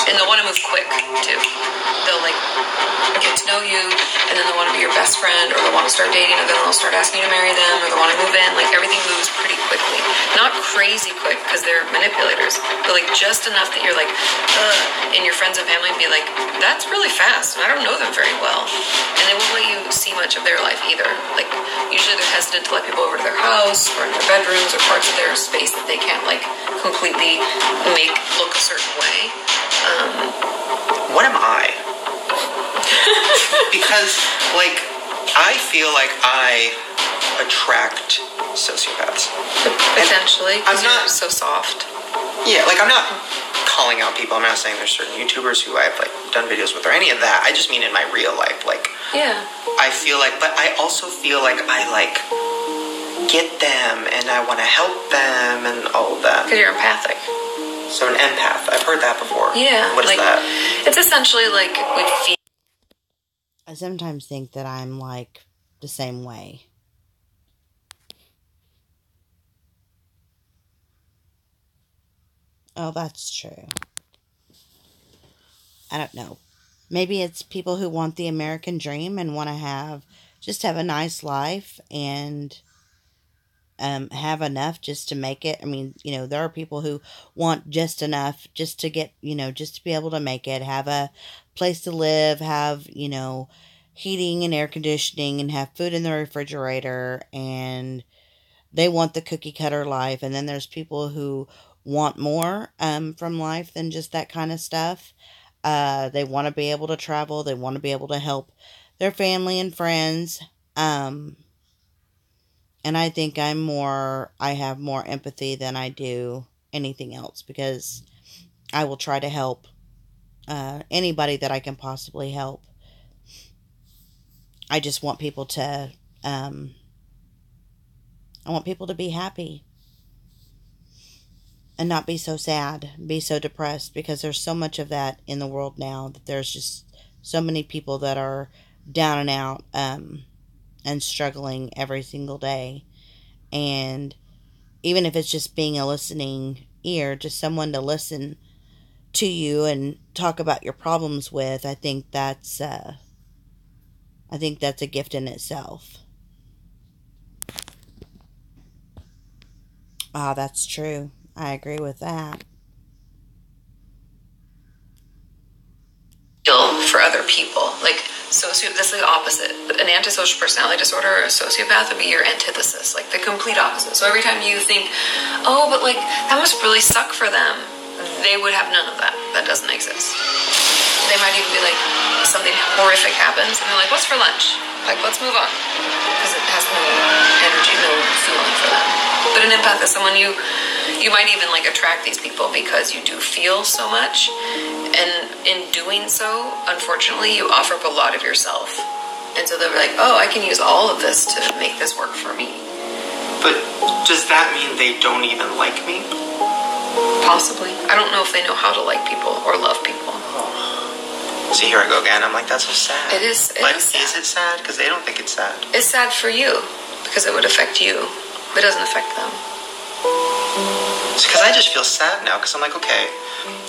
And they'll want to move quick, too. They'll, like, get to know you, and then they'll want to be your best friend, or they'll want to start dating, and then they'll start asking you to marry them, or they'll want to move in. Like, everything moves pretty quickly. Not crazy quick, because they're manipulators. But, like, just enough that you're like, ugh, and your friends and family be like, that's really fast, and I don't know them very well. And they won't let you see much of their life either. Like, usually they're hesitant to let people over to their house or in their bedrooms or parts of their space that they can't, like, completely make look a certain way. What am I? Because, like, I feel like I attract sociopaths. Potentially, because you're so soft. Yeah, like, I'm not calling out people. I'm not saying there's certain YouTubers who I've, like, done videos with or any of that. I just mean in my real life, like... Yeah. I feel like, but I also feel like I, like, get them and I want to help them and all of that. Because you're empathic. So an empath. I've heard that before. Yeah. What is like, that? It's essentially like we feel. I sometimes think that I'm, like, the same way. Oh, that's true. I don't know. Maybe it's people who want the American dream and want to have a nice life and have enough just to make it. I mean, there are people who want just enough just to get, just to be able to make it, have a place to live, have, heating and air conditioning and have food in the refrigerator, and they want the cookie cutter life. And then there's people who want more from life than just that kind of stuff. They want to be able to travel. They want to be able to help their family and friends. And I think I have more empathy than I do anything else, because I will try to help anybody that I can possibly help. I just want people to, I want people to be happy and not be so sad, be so depressed, because there's so much of that in the world now, that there's just so many people that are down and out, and struggling every single day. And even if it's just being a listening ear, just someone to listen to you and talk about your problems with, I think that's a gift in itself. Ah, that's true. I agree with that. For other people, like this is the opposite. An antisocial personality disorder or a sociopath would be your antithesis, like the complete opposite. So every time you think, oh, but like that must really suck for them, they would have none of that. That doesn't exist. They might even be like, something horrific happens, and they're like, what's for lunch? Like, let's move on, because it has no energy, no feeling for them. But an empath is someone you might even like attract these people because you do feel so much. And in doing so, unfortunately, you offer up a lot of yourself. And so they're like, oh, I can use all of this to make this work for me. But does that mean they don't even like me? Possibly. I don't know if they know how to like people or love people. Oh. See, here I go again. I'm like, that's so sad. It is. Is it sad? Because they don't think it's sad. It's sad for you because it would affect you, but it doesn't affect them. Because I just feel sad now because I'm like, okay,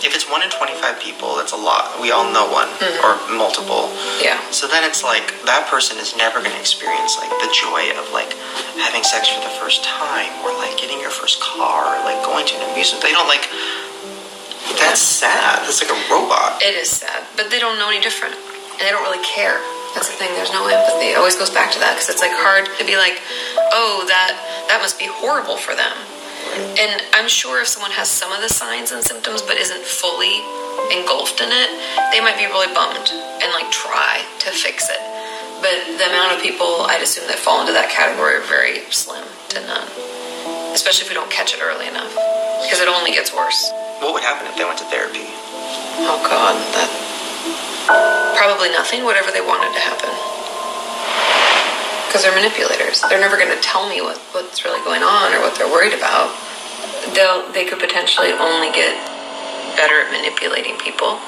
if it's 1 in 25 people, that's a lot. We all know one or multiple. Yeah. So then it's like that person is never going to experience like the joy of like having sex for the first time or like getting your first car or like going to an amusement. They don't like. That's sad. That's like a robot. It is sad, but they don't know any different, and they don't really care. That's the thing. There's no empathy. It always goes back to that because it's like hard to be like, oh, that must be horrible for them. And I'm sure if someone has some of the signs and symptoms but isn't fully engulfed in it, they might be really bummed and like try to fix it. But the amount of people I'd assume that fall into that category are very slim to none, especially if we don't catch it early enough, because it only gets worse. What would happen if they went to therapy? Oh God, that probably nothing. Whatever they wanted to happen. Because they're manipulators. They're never going to tell me what's really going on or what they're worried about. They could potentially only get better at manipulating people.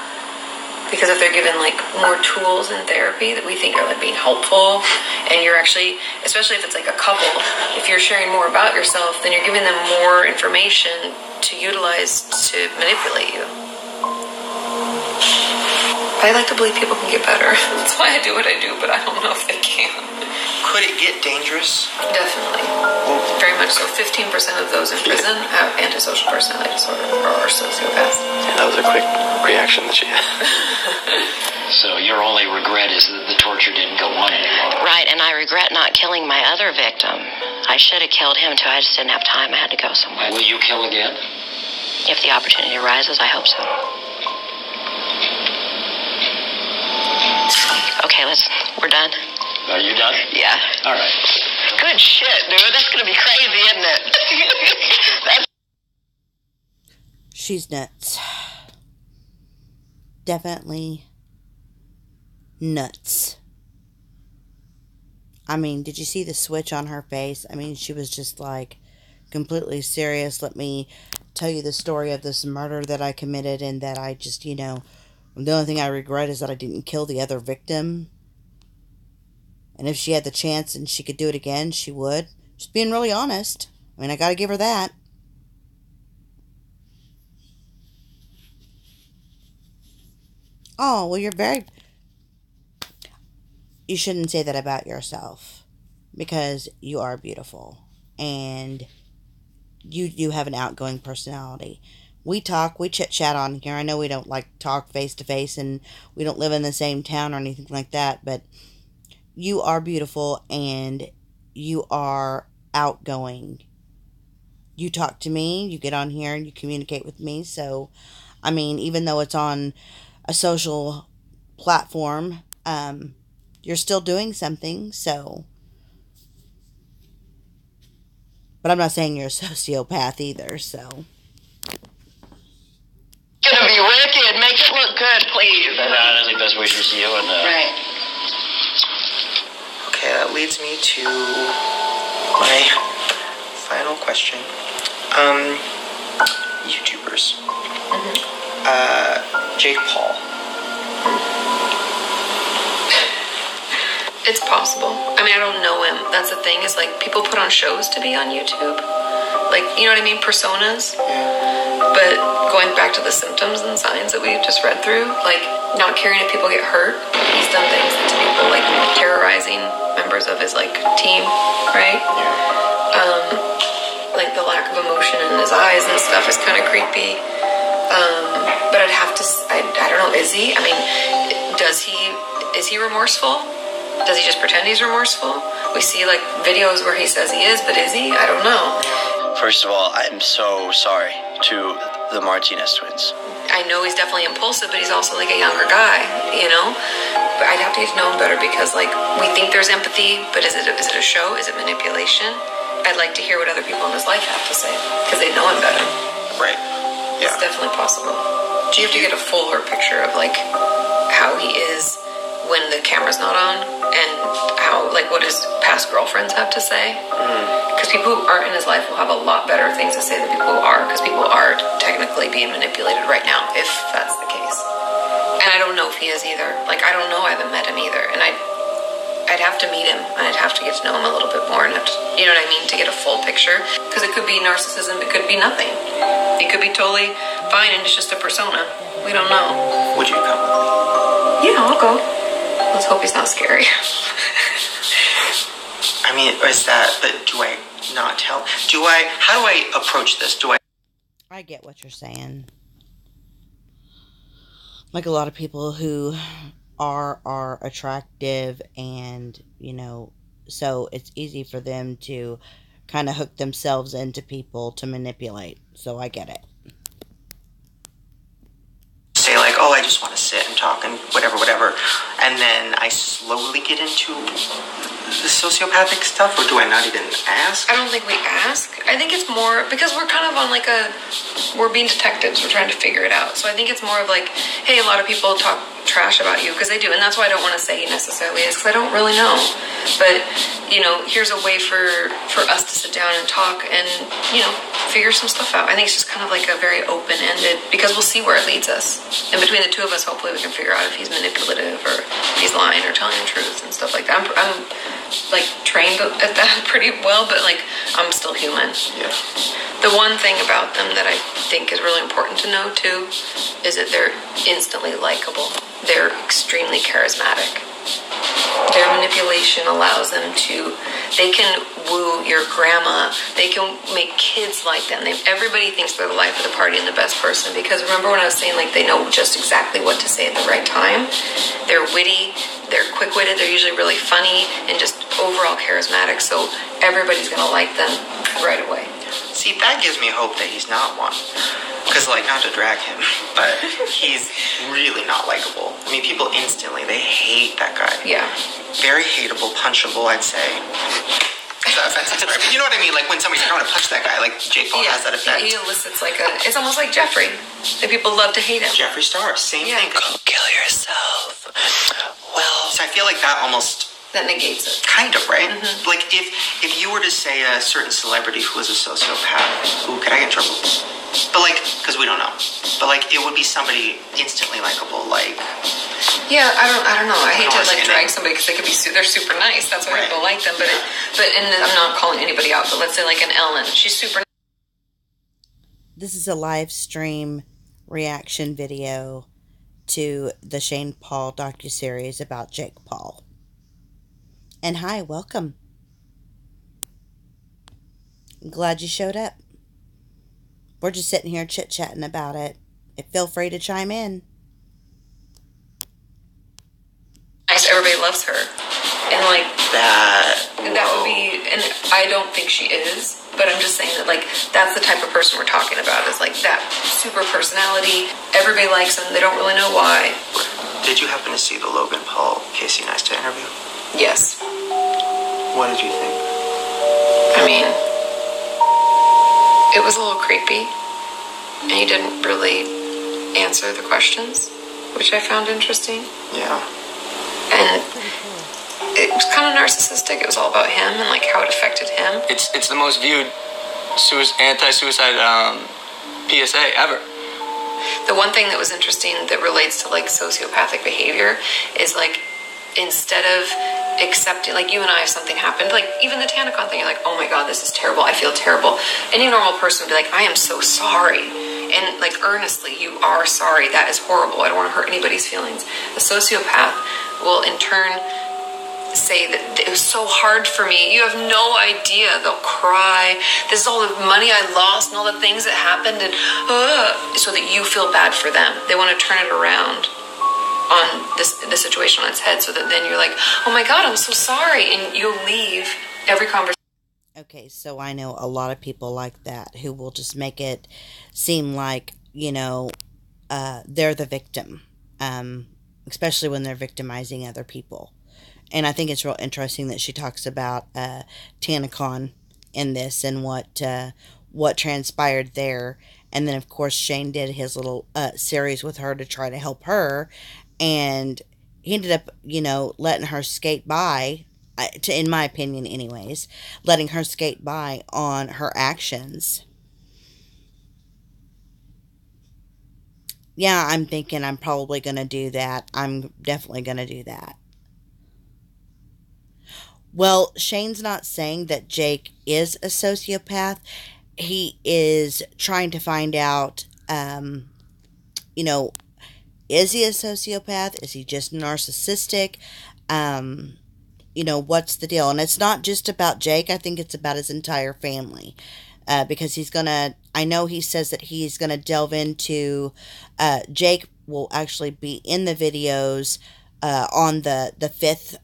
Because if they're given like more tools in therapy that we think are like being helpful, and you're actually, especially if it's like a couple, if you're sharing more about yourself, then you're giving them more information to utilize to manipulate you. I like to believe people can get better. That's why I do what I do, but I don't know if they can. Could it get dangerous? Definitely. Very much so. 15% of those in prison have antisocial personality disorder or are sociopaths. Yeah, that was a quick reaction that she had. So your only regret is that the torture didn't go on anymore. Right, and I regret not killing my other victim. I should have killed him too. I just didn't have time. I had to go somewhere. Will you kill again? If the opportunity arises, I hope so. Okay, we're done. Are you done? Yeah. All right. Good shit, dude. That's going to be crazy, isn't it? She's nuts. Definitely nuts. I mean, did you see the switch on her face? I mean, she was just like completely serious. Let me tell you the story of this murder that I committed and that I just, the only thing I regret is that I didn't kill the other victim. And if she had the chance and she could do it again, she would. Just being really honest. I mean, I gotta give her that. Oh, well, you shouldn't say that about yourself. Because you are beautiful. And you have an outgoing personality. We talk, we chit-chat on here. I know we don't like talk face-to-face and we don't live in the same town or anything like that, but you are beautiful and you are outgoing. You talk to me, you get on here and you communicate with me. So, I mean, even though it's on a social platform, you're still doing something, so. But I'm not saying you're a sociopath either, so. Gonna be wicked. Make it look good, please. Only best wishes to you and right. Okay, that leads me to my final question. YouTubers. Jake Paul. It's possible. I mean, I don't know him. That's the thing, is like people put on shows to be on YouTube. Like, you know what I mean? Personas. Yeah. But going back to the symptoms and signs that we just read through, like not caring if people get hurt. He's done things to people, like terrorizing members of his like team, right? Like the lack of emotion in his eyes and stuff is kind of creepy. But I'd have to, I don't know, is he? I mean, is he remorseful? Does he just pretend he's remorseful? We see like videos where he says he is, but is he? I don't know. First of all, I'm so sorry to the Martinez twins. I know he's definitely impulsive, but he's also like a younger guy, you know? But I'd have to get to know him better because like we think there's empathy, but is it a show? Is it manipulation? I'd like to hear what other people in his life have to say because they know him better. Right. Yeah. It's definitely possible. Do you have to get a fuller picture of like how he is when the camera's not on and how like what his past girlfriends have to say? Because people who aren't in his life will have a lot better things to say than people who are, because people are technically being manipulated right now, if that's the case. And I don't know if he is either. Like I don't know. I haven't met him either, and I'd have to meet him, and I'd have to get to know him a little bit more, and have to, you know what I mean, to get a full picture. Because it could be narcissism, it could be nothing. It could be totally fine, and it's just a persona. We don't know. Would you come with me? Yeah, I'll go. Let's hope he's not scary. I mean, is that, but do I not tell? How do I approach this? I get what you're saying. Like a lot of people who are attractive and, you know, so it's easy for them to kind of hook themselves into people to manipulate. So I get it. Say like, oh, I just want to sit and talk and whatever, and then I slowly get into the sociopathic stuff, or do I not even ask? I don't think we ask. I think it's more because we're kind of on like we're being detectives. We're trying to figure it out. So I think it's more of like, hey, a lot of people talk trash about you because they do, and that's why I don't want to say he necessarily is, because I don't really know. But you know, here's a way for us to sit down and talk and, you know, figure some stuff out. I think it's just kind of like a very open-ended, because we'll see where it leads us. And between the two of us, hopefully we can figure out if he's manipulative or if he's lying or telling the truth and stuff like that. I'm like trained at that pretty well, but like I'm still human. Yeah. The one thing about them that I think is really important to know too is that they're instantly likable. They're extremely charismatic. Their manipulation allows them to, they can woo your grandma. They can make kids like them. Everybody thinks they're the life of the party and the best person, because remember when I was saying like they know just exactly what to say at the right time? They're witty, they're quick-witted, they're usually really funny, and just overall charismatic, so everybody's going to like them right away. See, that gives me hope that he's not one. Because, like, not to drag him, but he's really not likable. I mean, people instantly, they hate that guy. Yeah. Very hateable, punchable, I'd say. Is that offensive? But you know what I mean? Like, when somebody's like, I want to punch that guy, like, Jake Paul has that effect. He elicits like it's almost like Jeffree. That people love to hate him. Jeffree Star, same thing. Go kill yourself. Well, so I feel like that almost... That negates it. Kind of, right? Mm-hmm. Like, if you were to say a certain celebrity who was a sociopath, ooh, could I get in trouble? But, like, because we don't know. But, like, it would be somebody instantly likable, like... Yeah, I don't know. I hate to, like, drag somebody because they could be... They're super nice. That's why people like them. But, and I'm not calling anybody out, but let's say, like, an Ellen. She's super... This is a live stream reaction video to the Shane Paul docuseries about Jake Paul. And hi, welcome. I'm glad you showed up. We're just sitting here chit-chatting about it. Feel free to chime in. Nice, everybody loves her. And like that would be, and I don't think she is, but I'm just saying that like that's the type of person we're talking about, is like that super personality. Everybody likes them, they don't really know why. Did you happen to see the Logan Paul Casey Neistat interview? Yes. What did you think? I mean, it was a little creepy, and he didn't really answer the questions, which I found interesting. Yeah. And it was kind of narcissistic. It was all about him and like how it affected him. It's the most viewed anti-suicide PSA ever. The one thing that was interesting that relates to like sociopathic behavior is like, instead of accepting, like you and I, if something happened, like even the Tanacon thing, you're like, oh my God, this is terrible, I feel terrible. Any normal person would be like, I am so sorry. and like earnestly, you are sorry, that is horrible, I don't want to hurt anybody's feelings. A sociopath will in turn say that it was so hard for me. You have no idea. They'll cry. This is all the money I lost and all the things that happened, and so that you feel bad for them. They want to turn it around on the situation on its head, so that then you're like, oh my God, I'm so sorry, and you'll leave every conversation. Okay, so I know a lot of people like that who will just make it seem like, you know, they're the victim, especially when they're victimizing other people. And I think it's real interesting that she talks about TanaCon in this and what transpired there. And then, of course, Shane did his little series with her to try to help her. And he ended up, you know, letting her skate by, in my opinion anyways, letting her skate by on her actions. Yeah, I'm thinking I'm probably going to do that. I'm definitely going to do that. Well, Shane's not saying that Jake is a sociopath. He is trying to find out, you know, is he a sociopath? Is he just narcissistic? You know, what's the deal? And it's not just about Jake. I think it's about his entire family. Because he's going to, I know he says that he's going to delve into, Jake will actually be in the videos on the fifth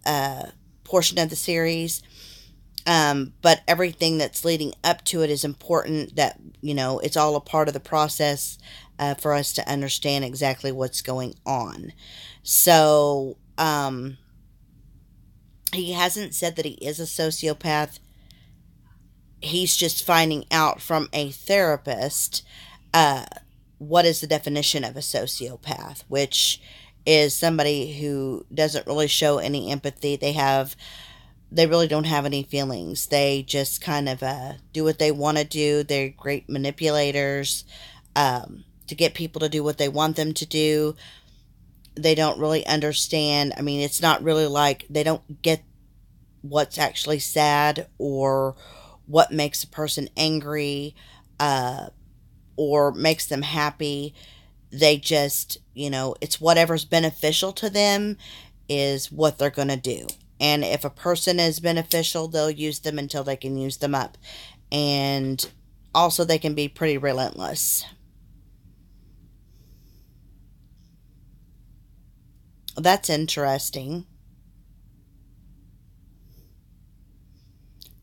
portion of the series, but everything that's leading up to it is important, that, you know, it's all a part of the process for us to understand exactly what's going on. So he hasn't said that he is a sociopath. He's just finding out from a therapist what is the definition of a sociopath, which is somebody who doesn't really show any empathy. They really don't have any feelings. They just kind of do what they want to do. They're great manipulators to get people to do what they want them to do. They don't really understand. I mean, it's not really like they don't get what's actually sad or what makes a person angry or makes them happy. They just, you know, it's whatever's beneficial to them is what they're going to do. And if a person is beneficial, they'll use them until they can use them up. And also they can be pretty relentless. That's interesting.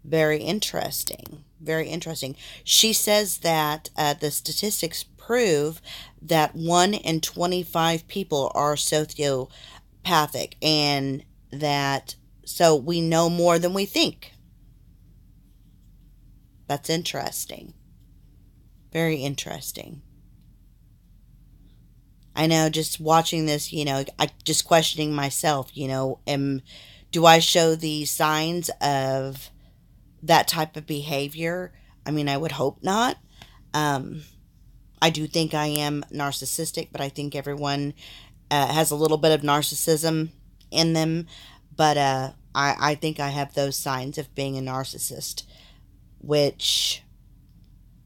Very interesting. Very interesting. She says that the statistics prove that 1 in 25 people are sociopathic, and that, so we know more than we think. That's interesting. Very interesting. I know, just watching this, you know, I just questioning myself, you know, do I show the signs of that type of behavior? I mean, I would hope not. I do think I am narcissistic, but I think everyone has a little bit of narcissism in them. But I think I have those signs of being a narcissist, which,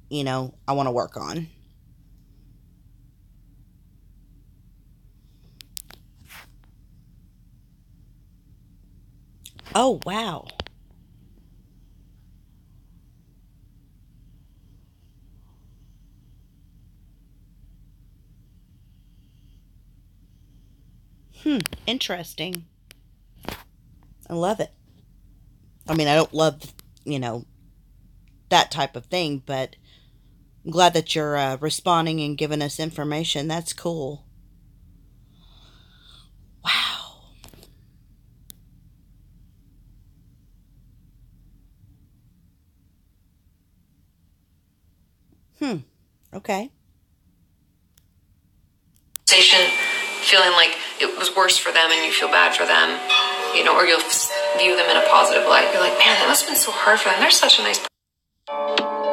you know, I want to work on. Oh, wow. Interesting. I love it. I mean, I don't love, you know, that type of thing, but I'm glad that you're responding and giving us information. That's cool. Wow. Okay. Feeling like it was worse for them and you feel bad for them, you know, or you'll view them in a positive light. You're like, man, that must have been so hard for them. They're such a nice person.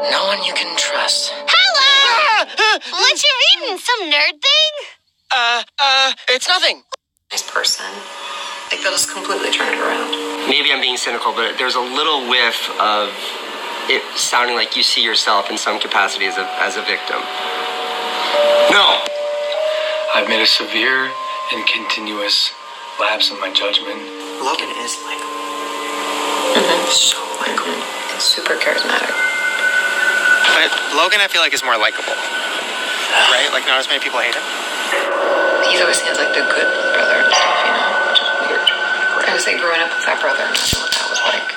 No one you can trust. Hello! What you reading? Some nerd thing? It's nothing. Nice person. Like, they'll just completely turn it around. Maybe I'm being cynical, but there's a little whiff of it sounding like you see yourself in some capacity as a victim. No. I've made a severe and continuous lapse in my judgment. Logan is likable. So likable. And super charismatic. But Logan, I feel like, is more likable. Right? Like, not as many people hate him. He's always seen as like the good brother and stuff, you know, which is weird. I would say growing up with that brother, I don't know what that was like.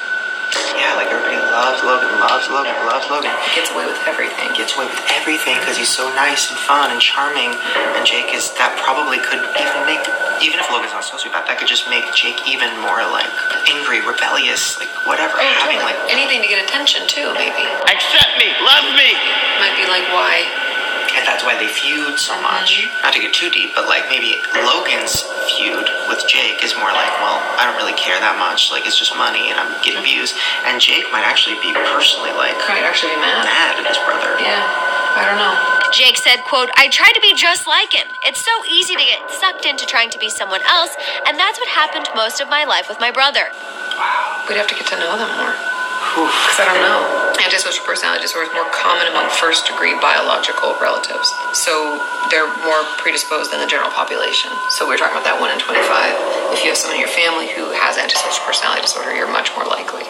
Yeah, like everybody loves Logan, loves Logan, loves Logan. He gets away with everything. Gets away with everything because he's so nice and fun and charming. And Jake is, that probably could even make, even if Logan's not a sociopath, that could just make Jake even more like angry, rebellious, like whatever. Oh, having totally. like Anything to get attention too, maybe. Accept me, love me. Might be like why. And that's why they feud so much. Not to get too deep, but like maybe Logan's feud with Jake is more like, well, I don't really care that much. Like, it's just money and I'm getting views. And Jake might actually be personally like, might actually be mad at his brother. Yeah, I don't know. Jake said, quote, I try to be just like him. It's so easy to get sucked into trying to be someone else, and that's what happened most of my life with my brother. Wow. We'd have to get to know them more. Because I don't know. Antisocial personality disorder is more common among first-degree biological relatives. So they're more predisposed than the general population. So we're talking about that 1 in 25. If you have someone in your family who has antisocial personality disorder, you're much more likely.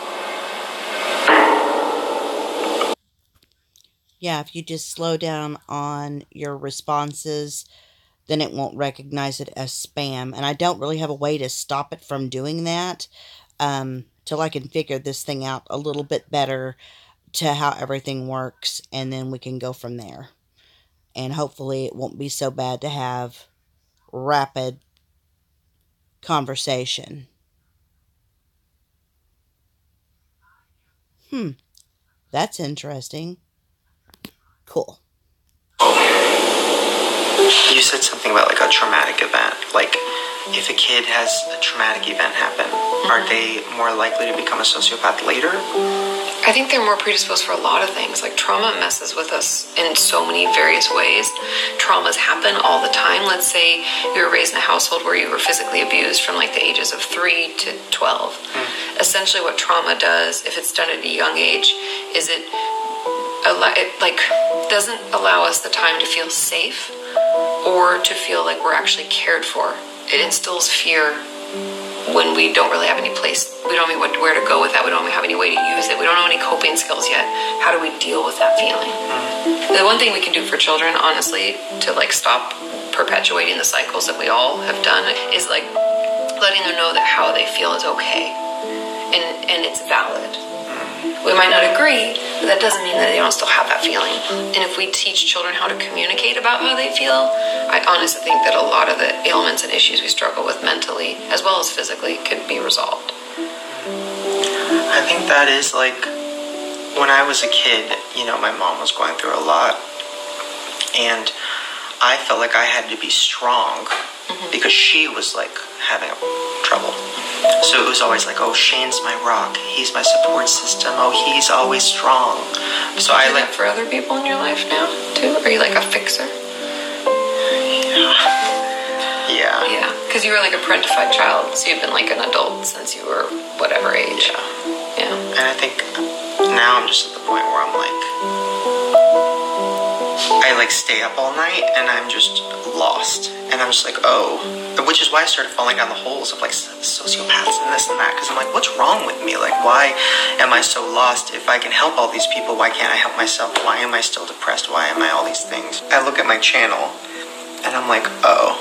Yeah, if you just slow down on your responses, then it won't recognize it as spam. And I don't really have a way to stop it from doing that. Till I can figure this thing out a little bit better to how everything works, and then we can go from there. And hopefully it won't be so bad to have rapid conversation. That's interesting. Cool. You said something about like a traumatic event. Like, if a kid has a traumatic event happen, are they more likely to become a sociopath later? I think they're more predisposed for a lot of things. Like, trauma messes with us in so many various ways. Traumas happen all the time. Let's say you were raised in a household where you were physically abused from like the ages of 3 to 12. Essentially what trauma does, if it's done at a young age, is it like doesn't allow us the time to feel safe or to feel like we're actually cared for. It instills fear when we don't really have any place, we don't know where to go with that, we don't have any way to use it, we don't know any coping skills yet. How do we deal with that feeling? The one thing we can do for children, honestly, to like stop perpetuating the cycles that we all have done is like letting them know that how they feel is okay and it's valid. We might not agree, but that doesn't mean that they don't still have that feeling. And if we teach children how to communicate about how they feel, I honestly think that a lot of the ailments and issues we struggle with mentally, as well as physically, could be resolved. I think that is like, when I was a kid, you know, my mom was going through a lot. And I felt like I had to be strong because she was like having trouble. So it was always like, oh, Shane's my rock. He's my support system. Oh, he's always strong. So I like for other people in your life now too. Are you like a fixer? Yeah. Because you were like a parentified child, so you've been like an adult since you were whatever age. Yeah. And I think now I'm just at the point where I'm like, I like stay up all night and I'm just lost. And I'm just like, oh, which is why I started falling down the holes of like sociopaths and this and that. Because I'm like, what's wrong with me? Like, why am I so lost? If I can help all these people, why can't I help myself? Why am I still depressed? Why am I all these things? I look at my channel and I'm like, oh,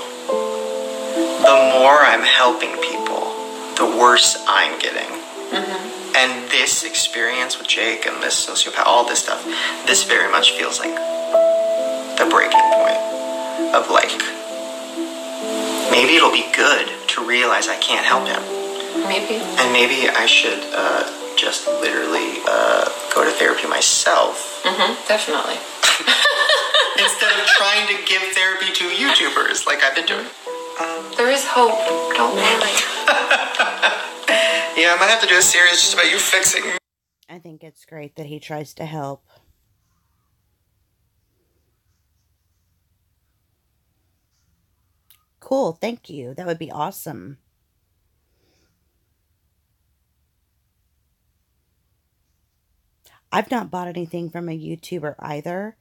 the more I'm helping people, the worse I'm getting. And this experience with Jake and this sociopath, all this stuff, this very much feels like the breaking point of like, maybe it'll be good to realize I can't help him. Maybe. And maybe I should just literally go to therapy myself. Definitely. Instead of trying to give therapy to YouTubers like I've been doing. There is hope. Don't worry. Yeah, I might have to do a series just about you fixing. I think it's great that he tries to help. Cool, thank you. That would be awesome. I've not bought anything from a YouTuber either.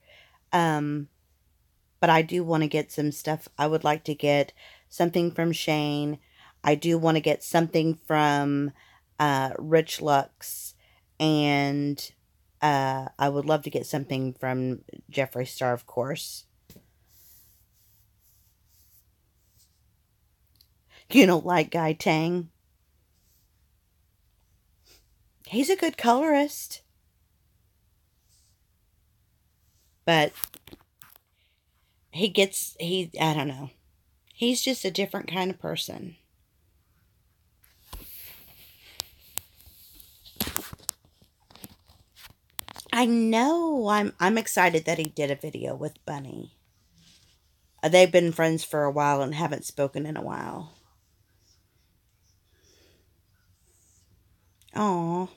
but I do want to get some stuff. I would like to get something from Shane. I do want to get something from Rich Lux, and I would love to get something from Jeffree Star, of course. You don't like Guy Tang? He's a good colorist. But I don't know. He's just a different kind of person. I know. I'm excited that he did a video with Bunny. They've been friends for a while and haven't spoken in a while. Aww.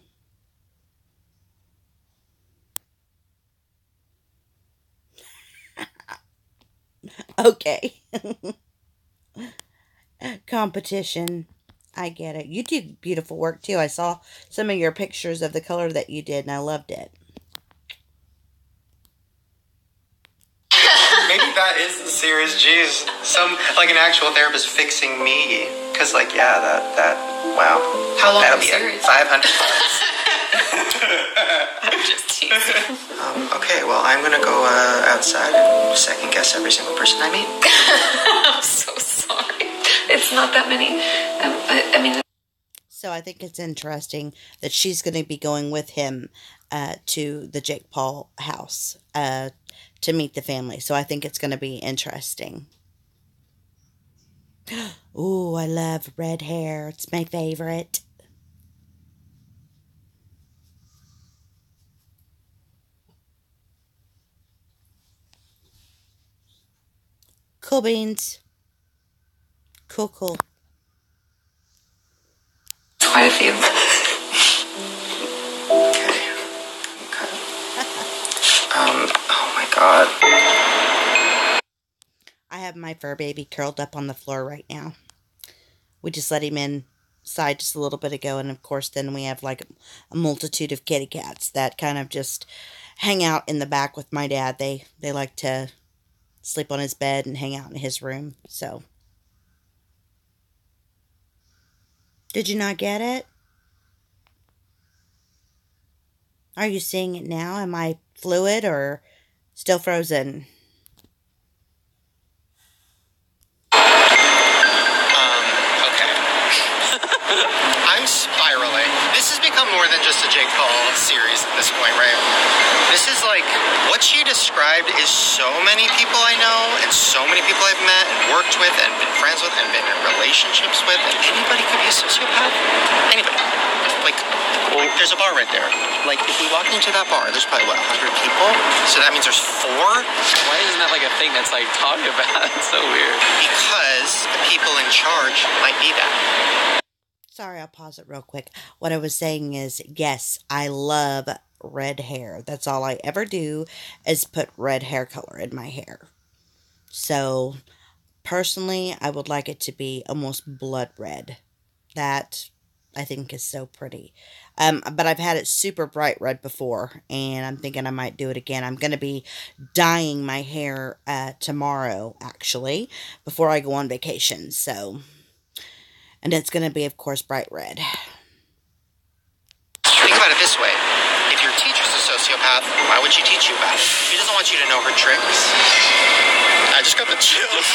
Okay. Competition. I get it. You did beautiful work too. I saw some of your pictures of the color that you did and I loved it. Maybe that is the serious G's. Like an actual therapist fixing me. Because, like, yeah, that, wow. How long That'll was be serious? $500. I'm just teasing. Okay, well, I'm going to go outside and second guess every single person I meet. I'm so sorry. It's not that many. I mean... So I think it's interesting that she's going to be going with him to the Jake Paul house to meet the family. So I think it's going to be interesting. Ooh, I love red hair. It's my favorite. Cool beans. Cool. Quite a few. Okay. Oh my god. I have my fur baby curled up on the floor right now. We just let him inside just a little bit ago, and of course then we have like a multitude of kitty cats that kind of just hang out in the back with my dad. They like to sleep on his bed and hang out in his room. So, did you not get it? Are you seeing it now? Am I fluid or still frozen? I'm spiraling. This has become more than just a Jake Paul series at this point, right? This is like, what she described is so many people I know, and so many people I've met and worked with and been friends with and been in relationships with, and anybody could be a sociopath. Anybody. Like, there's a bar right there. Like, if we walked into that bar, there's probably, what, 100 people? So that means there's 4? Why isn't that like a thing that's like talked about? It's so weird. Because the people in charge might be that. Sorry, I'll pause it real quick. What I was saying is, yes, I love red hair. That's all I ever do is put red hair color in my hair. So, personally, I would like it to be almost blood red. That, I think, is so pretty. But I've had it super bright red before, and I'm thinking I might do it again. I'm going to be dyeing my hair tomorrow, actually, before I go on vacation, so... And it's going to be, of course, bright red. Think about it this way. If your teacher's a sociopath, why would she teach you about it? She doesn't want you to know her tricks. I just got the chills.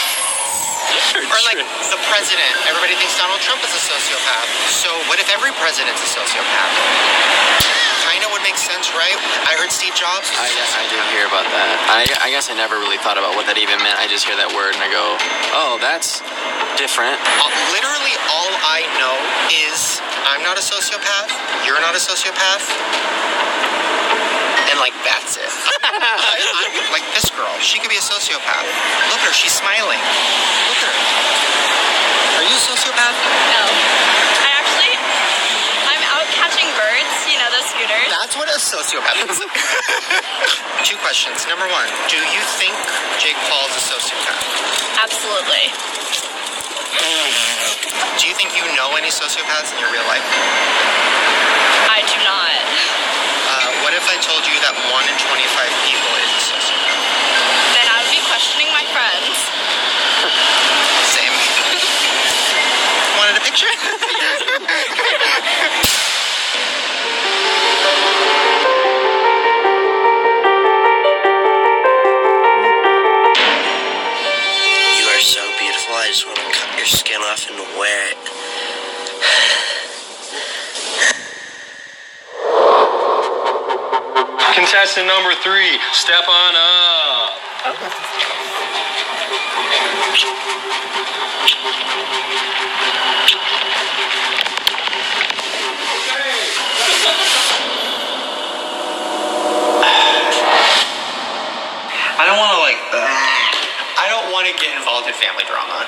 Or like the president. Everybody thinks Donald Trump is a sociopath. So what if every president's a sociopath? Kind of would make sense, right? I heard Steve Jobs was I did hear about that. I guess I never really thought about what that even meant. I just hear that word and I go, oh, that's different. Literally all I know is I'm not a sociopath, you're not a sociopath, and like that's it. I'm like this girl, she could be a sociopath. Look at her, she's smiling. Look at her. Are you a sociopath? No. I'm out catching birds, you know, those scooters. That's what a sociopath is. 2 questions. Number 1, do you think Jake Paul is a sociopath? Absolutely. Do you think you know any sociopaths in your real life? I do not. What if I told you that 1 in 25 people is a sociopath? Then I would be questioning my Contestant number 3, step on up. I don't want to get involved in family drama.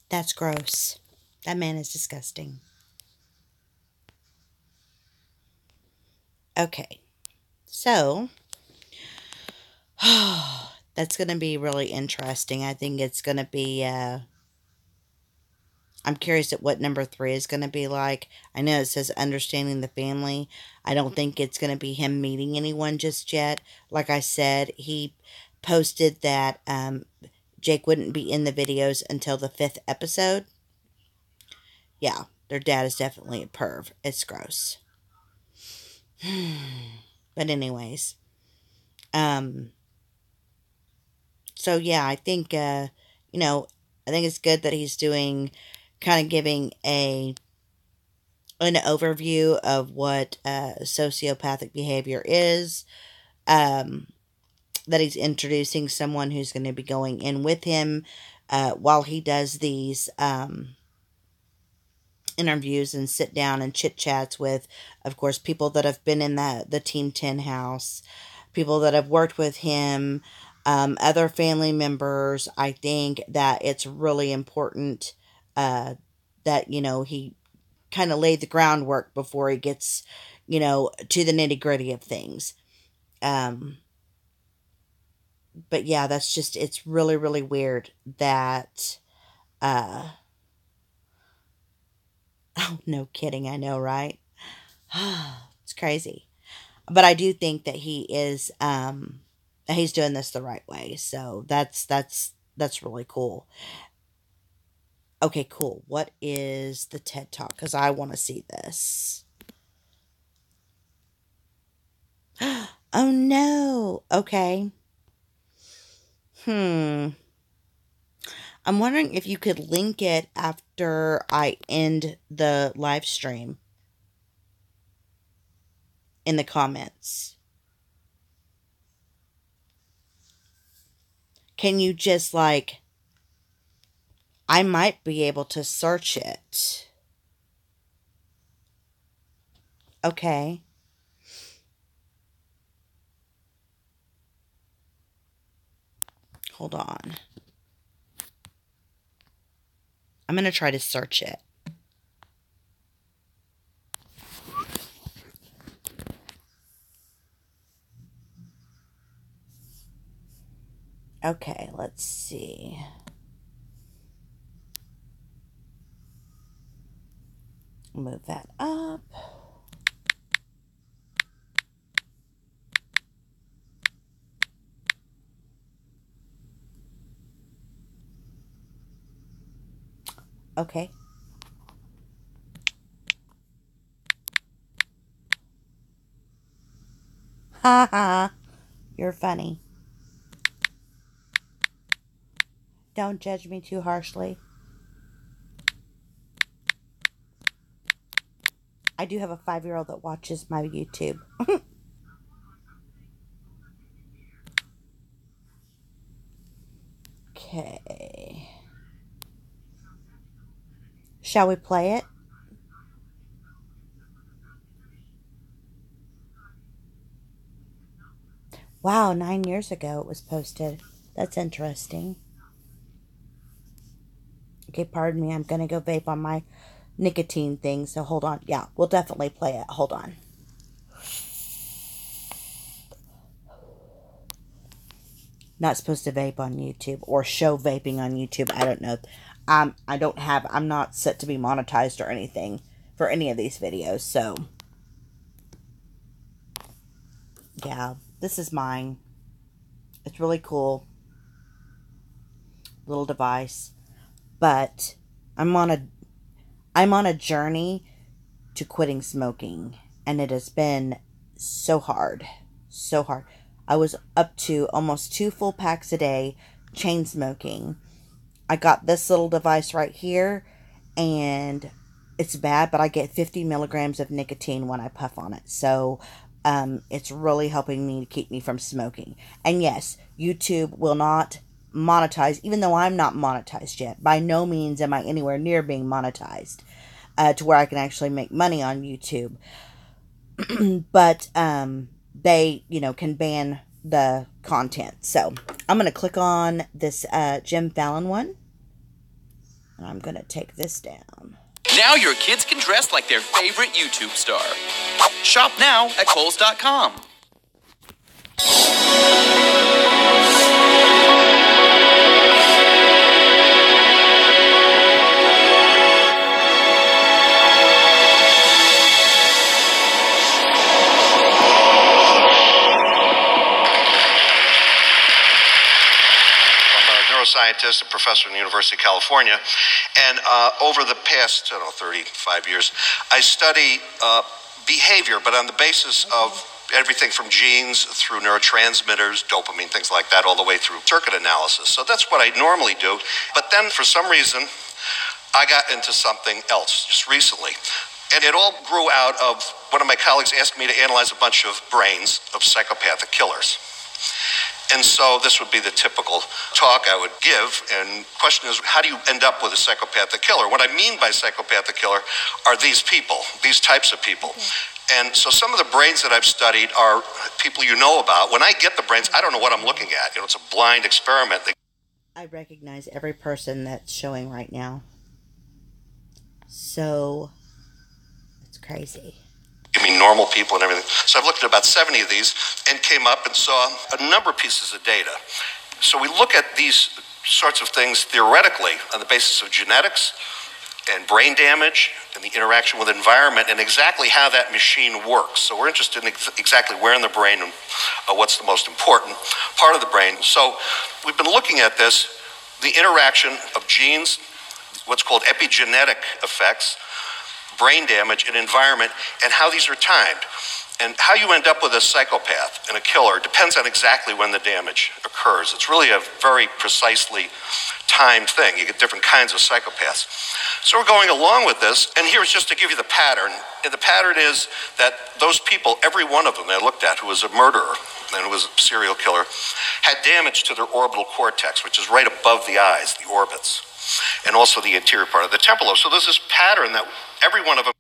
That's gross. That man is disgusting. Okay. So, that's going to be really interesting. I think it's going to be, I'm curious at what number 3 is going to be like. I know it says understanding the family. I don't think it's going to be him meeting anyone just yet. Like I said, he posted that Jake wouldn't be in the videos until the 5th episode. Yeah, their dad is definitely a perv. It's gross. But anyways. So yeah, I think, I think it's good that he's doing, kind of giving an overview of what sociopathic behavior is. That he's introducing someone who's going to be going in with him while he does these interviews and sit down and chit chats with, of course, people that have been in the Team 10 house, people that have worked with him, other family members. I think that it's really important that, he kind of laid the groundwork before he gets, to the nitty gritty of things. But yeah, it's really, really weird that, oh, no kidding, I know, right? It's crazy. But I do think that he is, that he's doing this the right way. So that's really cool. Okay, cool. What is the TED Talk? Because I want to see this. Oh no. Okay. I'm wondering if you could link it after I end the live stream in the comments. Can you just I might be able to search it. Okay. Hold on. I'm going to try to search it. Okay, let's see. Move that up. Okay. Ha ha. You're funny. Don't judge me too harshly. I do have a 5-year-old that watches my YouTube. Okay. Shall we play it? Wow, 9 years ago it was posted. That's interesting. Okay, pardon me. I'm going to go vape on my nicotine thing, so hold on. Yeah, we'll definitely play it. Hold on. Not supposed to vape on YouTube or show vaping on YouTube. I don't know. I'm not set to be monetized or anything for any of these videos, so yeah, this is mine. It's really cool. Little device. But I'm on a journey to quitting smoking, and it has been so hard. So hard. I was up to almost 2 full packs a day chain smoking. I got this little device right here, and it's bad, but I get 50 milligrams of nicotine when I puff on it. So it's really helping me to keep me from smoking. And yes, YouTube will not monetize, even though I'm not monetized yet. By no means am I anywhere near being monetized to where I can actually make money on YouTube. But they, can ban the content. So I'm going to click on this Jim Fallon one. And I'm going to take this down. Now your kids can dress like their favorite YouTube star. Shop now at Kohl's.com. Scientist and professor in the University of California, and over the past 35 years, I study behavior, but on the basis of everything from genes through neurotransmitters, dopamine, things like that, all the way through circuit analysis. So that's what I normally do. But then, for some reason, I got into something else just recently. And it all grew out of one of my colleagues asked me to analyze a bunch of brains of psychopathic killers. And so this would be the typical talk I would give. And the question is, how do you end up with a psychopathic killer? What I mean by psychopathic killer are these people, these types of people. And so some of the brains that I've studied are people you know about. When I get the brains, I don't know what I'm looking at. It's a blind experiment. I recognize every person that's showing right now. So, it's crazy. Normal people and everything. So I've looked at about 70 of these and came up and saw a number of pieces of data. So we look at these sorts of things theoretically on the basis of genetics and brain damage and the interaction with environment and exactly how that machine works. So we're interested in exactly where in the brain and what's the most important part of the brain. So we've been looking at this, the interaction of genes, what's called epigenetic effects, brain damage and environment, and how these are timed. And how you end up with a psychopath and a killer depends on exactly when the damage occurs. It's really a very precisely timed thing. You get different kinds of psychopaths. So we're going along with this, and here's just to give you the pattern. And the pattern is that those people, every one of them I looked at who was a murderer and who was a serial killer, had damage to their orbital cortex, which is right above the eyes, the orbits, and also the anterior part of the temporal lobe. So there's this pattern that every one of them.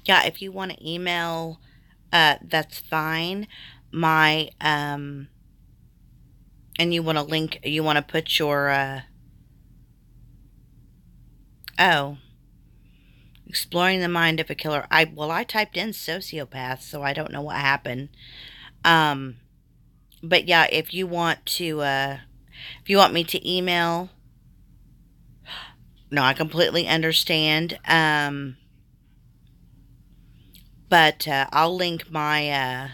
Yeah, if you want to email, that's fine. My, and you want to link, you want to put your, exploring the mind of a killer. I typed in sociopath, so I don't know what happened. But yeah, if you want to, if you want me to email, no, I completely understand. But I'll link my,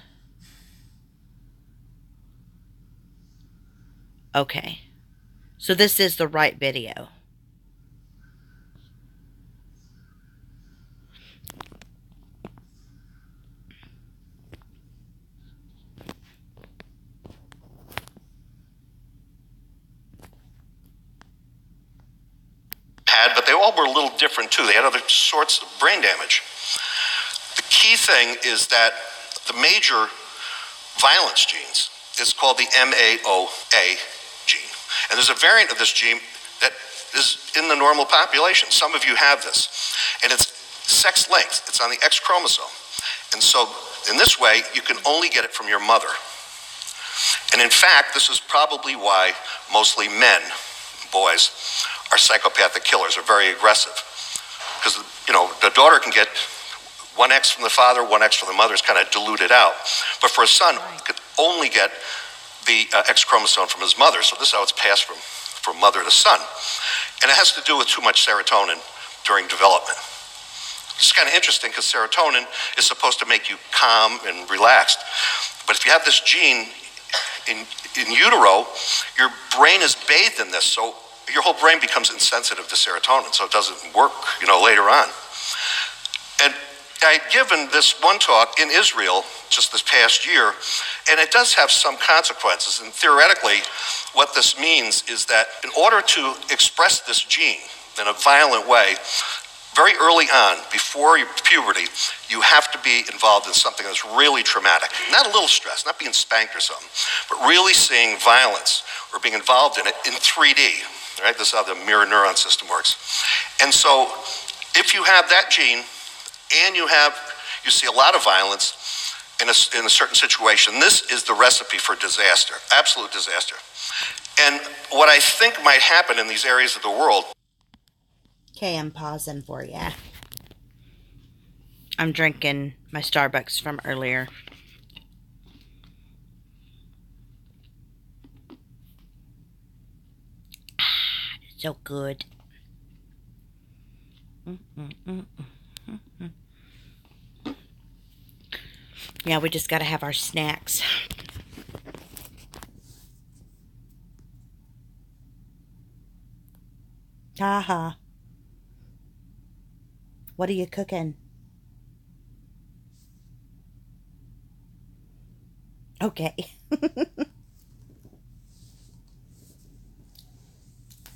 okay. So this is the right video. But they all were a little different too. They had other sorts of brain damage. The key thing is that the major violence genes is called the MAOA gene. And there's a variant of this gene that is in the normal population. Some of you have this. And it's sex-linked. It's on the X chromosome. And so in this way, you can only get it from your mother. And in fact, this is probably why mostly men, boys, are psychopathic killers, are very aggressive. Because, the daughter can get one X from the father, one X from the mother is kind of diluted out. But for a son, he could only get the X chromosome from his mother. So this is how it's passed from mother to son. And it has to do with too much serotonin during development. It's kind of interesting because serotonin is supposed to make you calm and relaxed. But if you have this gene in utero, your brain is bathed in this. So your whole brain becomes insensitive to serotonin, so it doesn't work, later on. And I had given this one talk in Israel just this past year, and it does have some consequences. And theoretically, what this means is that in order to express this gene, in a violent way, very early on, before your puberty, you have to be involved in something that's really traumatic. Not a little stress, not being spanked or something, but really seeing violence or being involved in it in 3D, right? This is how the mirror neuron system works. And so if you have that gene and you see a lot of violence in a certain situation, this is the recipe for disaster, absolute disaster. And what I think might happen in these areas of the world. Okay, I'm pausing for you. I'm drinking my Starbucks from earlier. It's so good. Yeah, we just got to have our snacks. Haha. What are you cooking? Okay.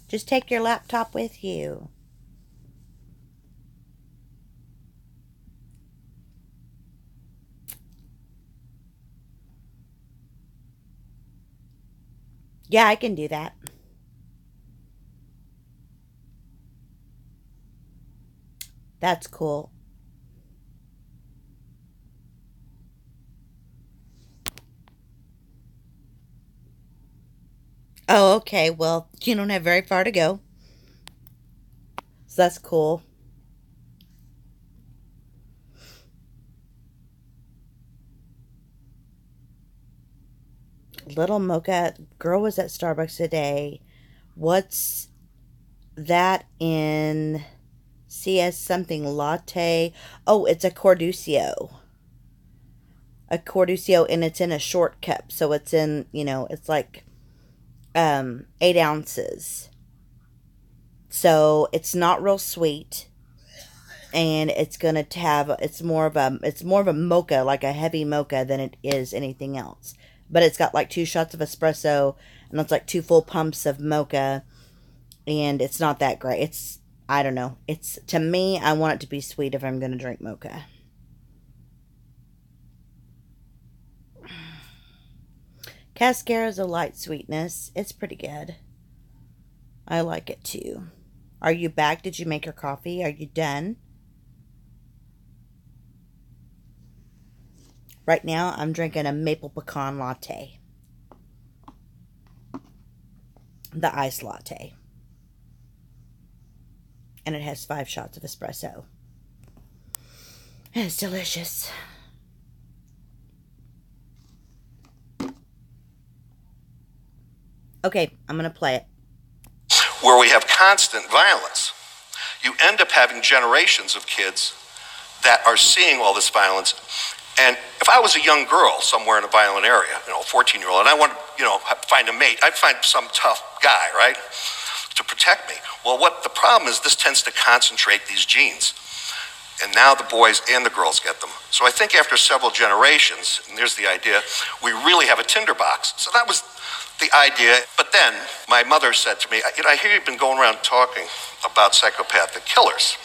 Just take your laptop with you. Yeah, I can do that. That's cool. Oh, okay. Well, you don't have very far to go. So that's cool. Little Mocha girl was at Starbucks today. What's that in CS something latte? Oh, it's a Corducio. A Corducio, and it's in a short cup. So it's in, you know, it's like 8 ounces. So it's not real sweet. And it's gonna have, it's more of a mocha, like a heavy mocha, than it is anything else. But it's got like 2 shots of espresso, and it's like 2 full pumps of mocha, and it's not that great. It's, I don't know. It's, to me, I want it to be sweet if I'm gonna drink mocha. Cascara is a light sweetness. It's pretty good. I like it too. Are you back? Did you make your coffee? Are you done? Right now, I'm drinking a maple pecan latte. The iced latte. And it has 5 shots of espresso. And it's delicious. Okay, I'm going to play it. Where we have constant violence, you end up having generations of kids that are seeing all this violence. And if I was a young girl somewhere in a violent area, you know, a 14-year-old, and I want to, you know, find a mate, I'd find some tough guy, right, to protect me. Well, what the problem is, this tends to concentrate these genes. And now the boys and the girls get them. So I think after several generations, and there's the idea, we really have a tinderbox. So that was the idea. But then my mother said to me, you know, I hear you've been going around talking about psychopathic killers.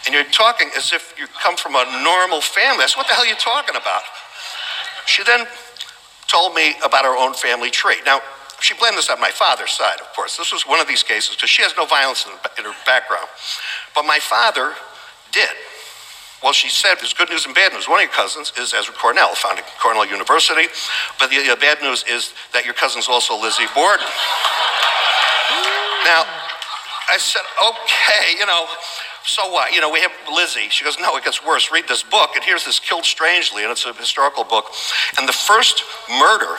And you're talking as if you come from a normal family. I said, what the hell are you talking about? She then told me about her own family tree. Now, she blamed this on my father's side, of course. This was one of these cases because she has no violence in her background. But my father did. Well, she said there's good news and bad news. One of your cousins is Ezra Cornell, founded Cornell University. But the bad news is that your cousin's also Lizzie Borden. Now, I said, okay, you know, so what? You know, we have Lizzie. She goes, no, it gets worse. Read this book. And here's this Killed Strangely, and it's a historical book. And the first murder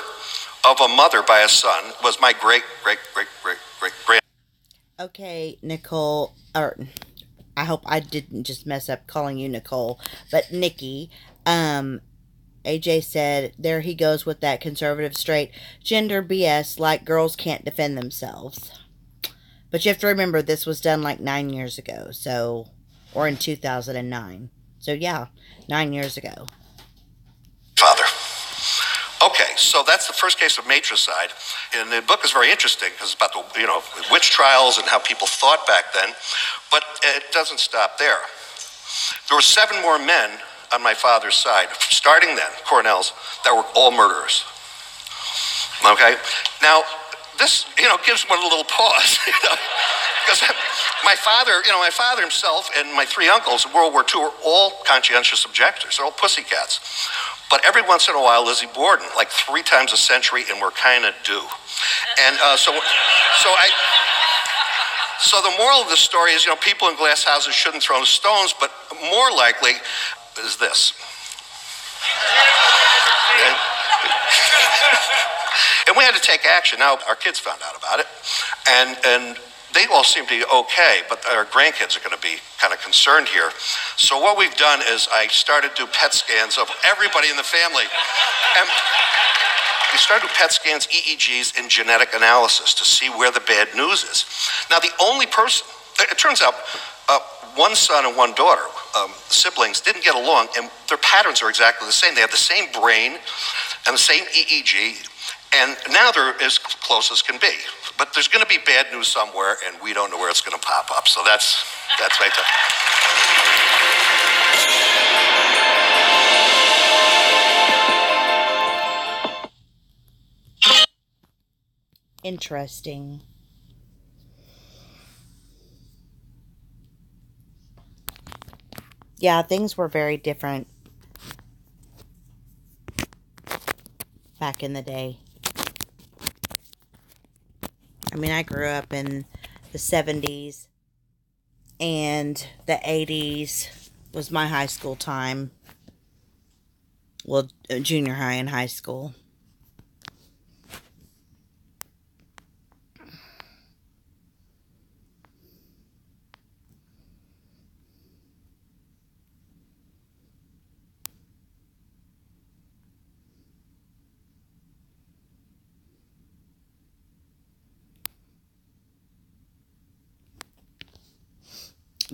of a mother by a son was my great. Okay, Nicole, or I hope I didn't just mess up calling you Nicole, but Nikki, AJ said, there he goes with that conservative straight gender BS, like girls can't defend themselves. But you have to remember, this was done like 9 years ago, so, or in 2009. So yeah, 9 years ago. Father. Okay, so that's the first case of matricide. And the book is very interesting because it's about the, witch trials and how people thought back then. But it doesn't stop there. There were 7 more men on my father's side, starting then, Cornell's, that were all murderers. Okay? Now, this, gives one a little pause, because my father himself and my 3 uncles in World War II were all conscientious objectors. They're all pussycats. But every once in a while, Lizzie Borden, like 3 times a century, and we're kind of due. And so the moral of the story is, people in glass houses shouldn't throw stones, but more likely is this. And we had to take action. Now, our kids found out about it, and they all seem to be okay, but our grandkids are going to be kind of concerned here. So what we've done is I started to do PET scans of everybody in the family. And we started to do PET scans, EEGs, and genetic analysis to see where the bad news is. Now, the only person, it turns out, 1 son and 1 daughter, siblings, didn't get along, and their patterns are exactly the same. They have the same brain and the same EEG, and now they're as close as can be. But there's going to be bad news somewhere, and we don't know where it's going to pop up. So that's right there. Interesting. Yeah, things were very different back in the day. I mean, I grew up in the 70s, and the 80s was my high school time. Well, junior high and high school.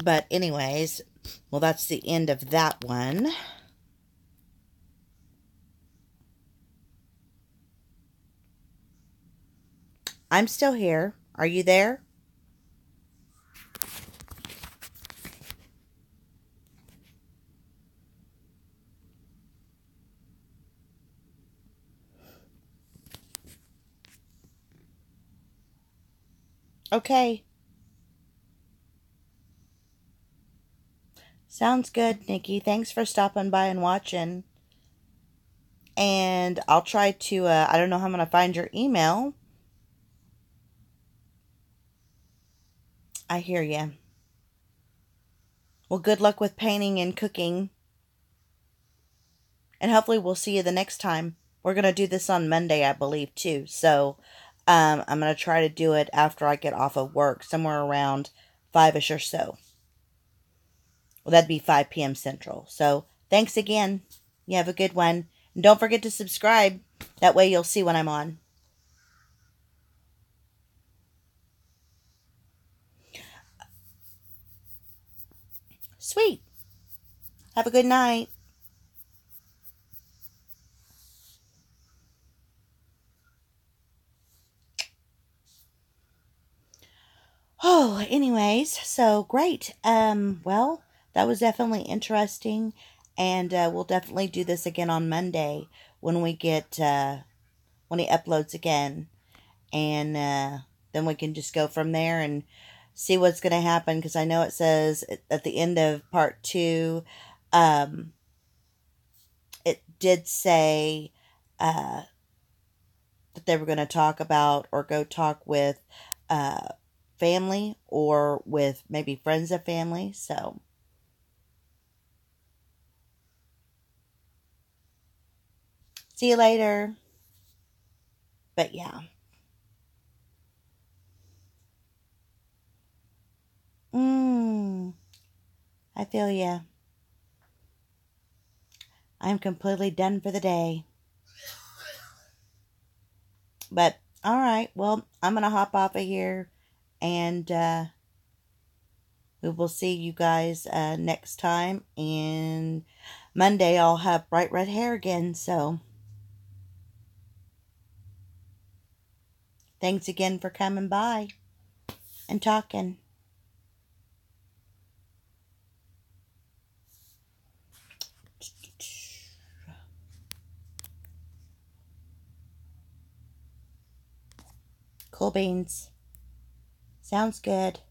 But anyways, well, that's the end of that one. I'm still here. Are you there? Okay. Sounds good, Nikki. Thanks for stopping by and watching. And I'll try to, I don't know how I'm going to find your email. I hear you. Well, good luck with painting and cooking. And hopefully we'll see you the next time. We're going to do this on Monday, I believe, too. So, I'm going to try to do it after I get off of work, somewhere around 5-ish or so. Well, that'd be 5 p.m. Central. So, thanks again. You have a good one. And don't forget to subscribe. That way you'll see when I'm on. Sweet. Have a good night. Oh, anyways, so great. Well, that was definitely interesting, and we'll definitely do this again on Monday when we get when he uploads again, and then we can just go from there and see what's going to happen, because I know it says at the end of part 2, it did say that they were going to talk about or go talk with family or with maybe friends of family. So see you later. But yeah. I feel ya. I'm completely done for the day. But alright, well, I'm going to hop off of here. And we will see you guys next time. And Monday I'll have bright red hair again. So Thanks again for coming by and talking. Cool beans. Sounds good.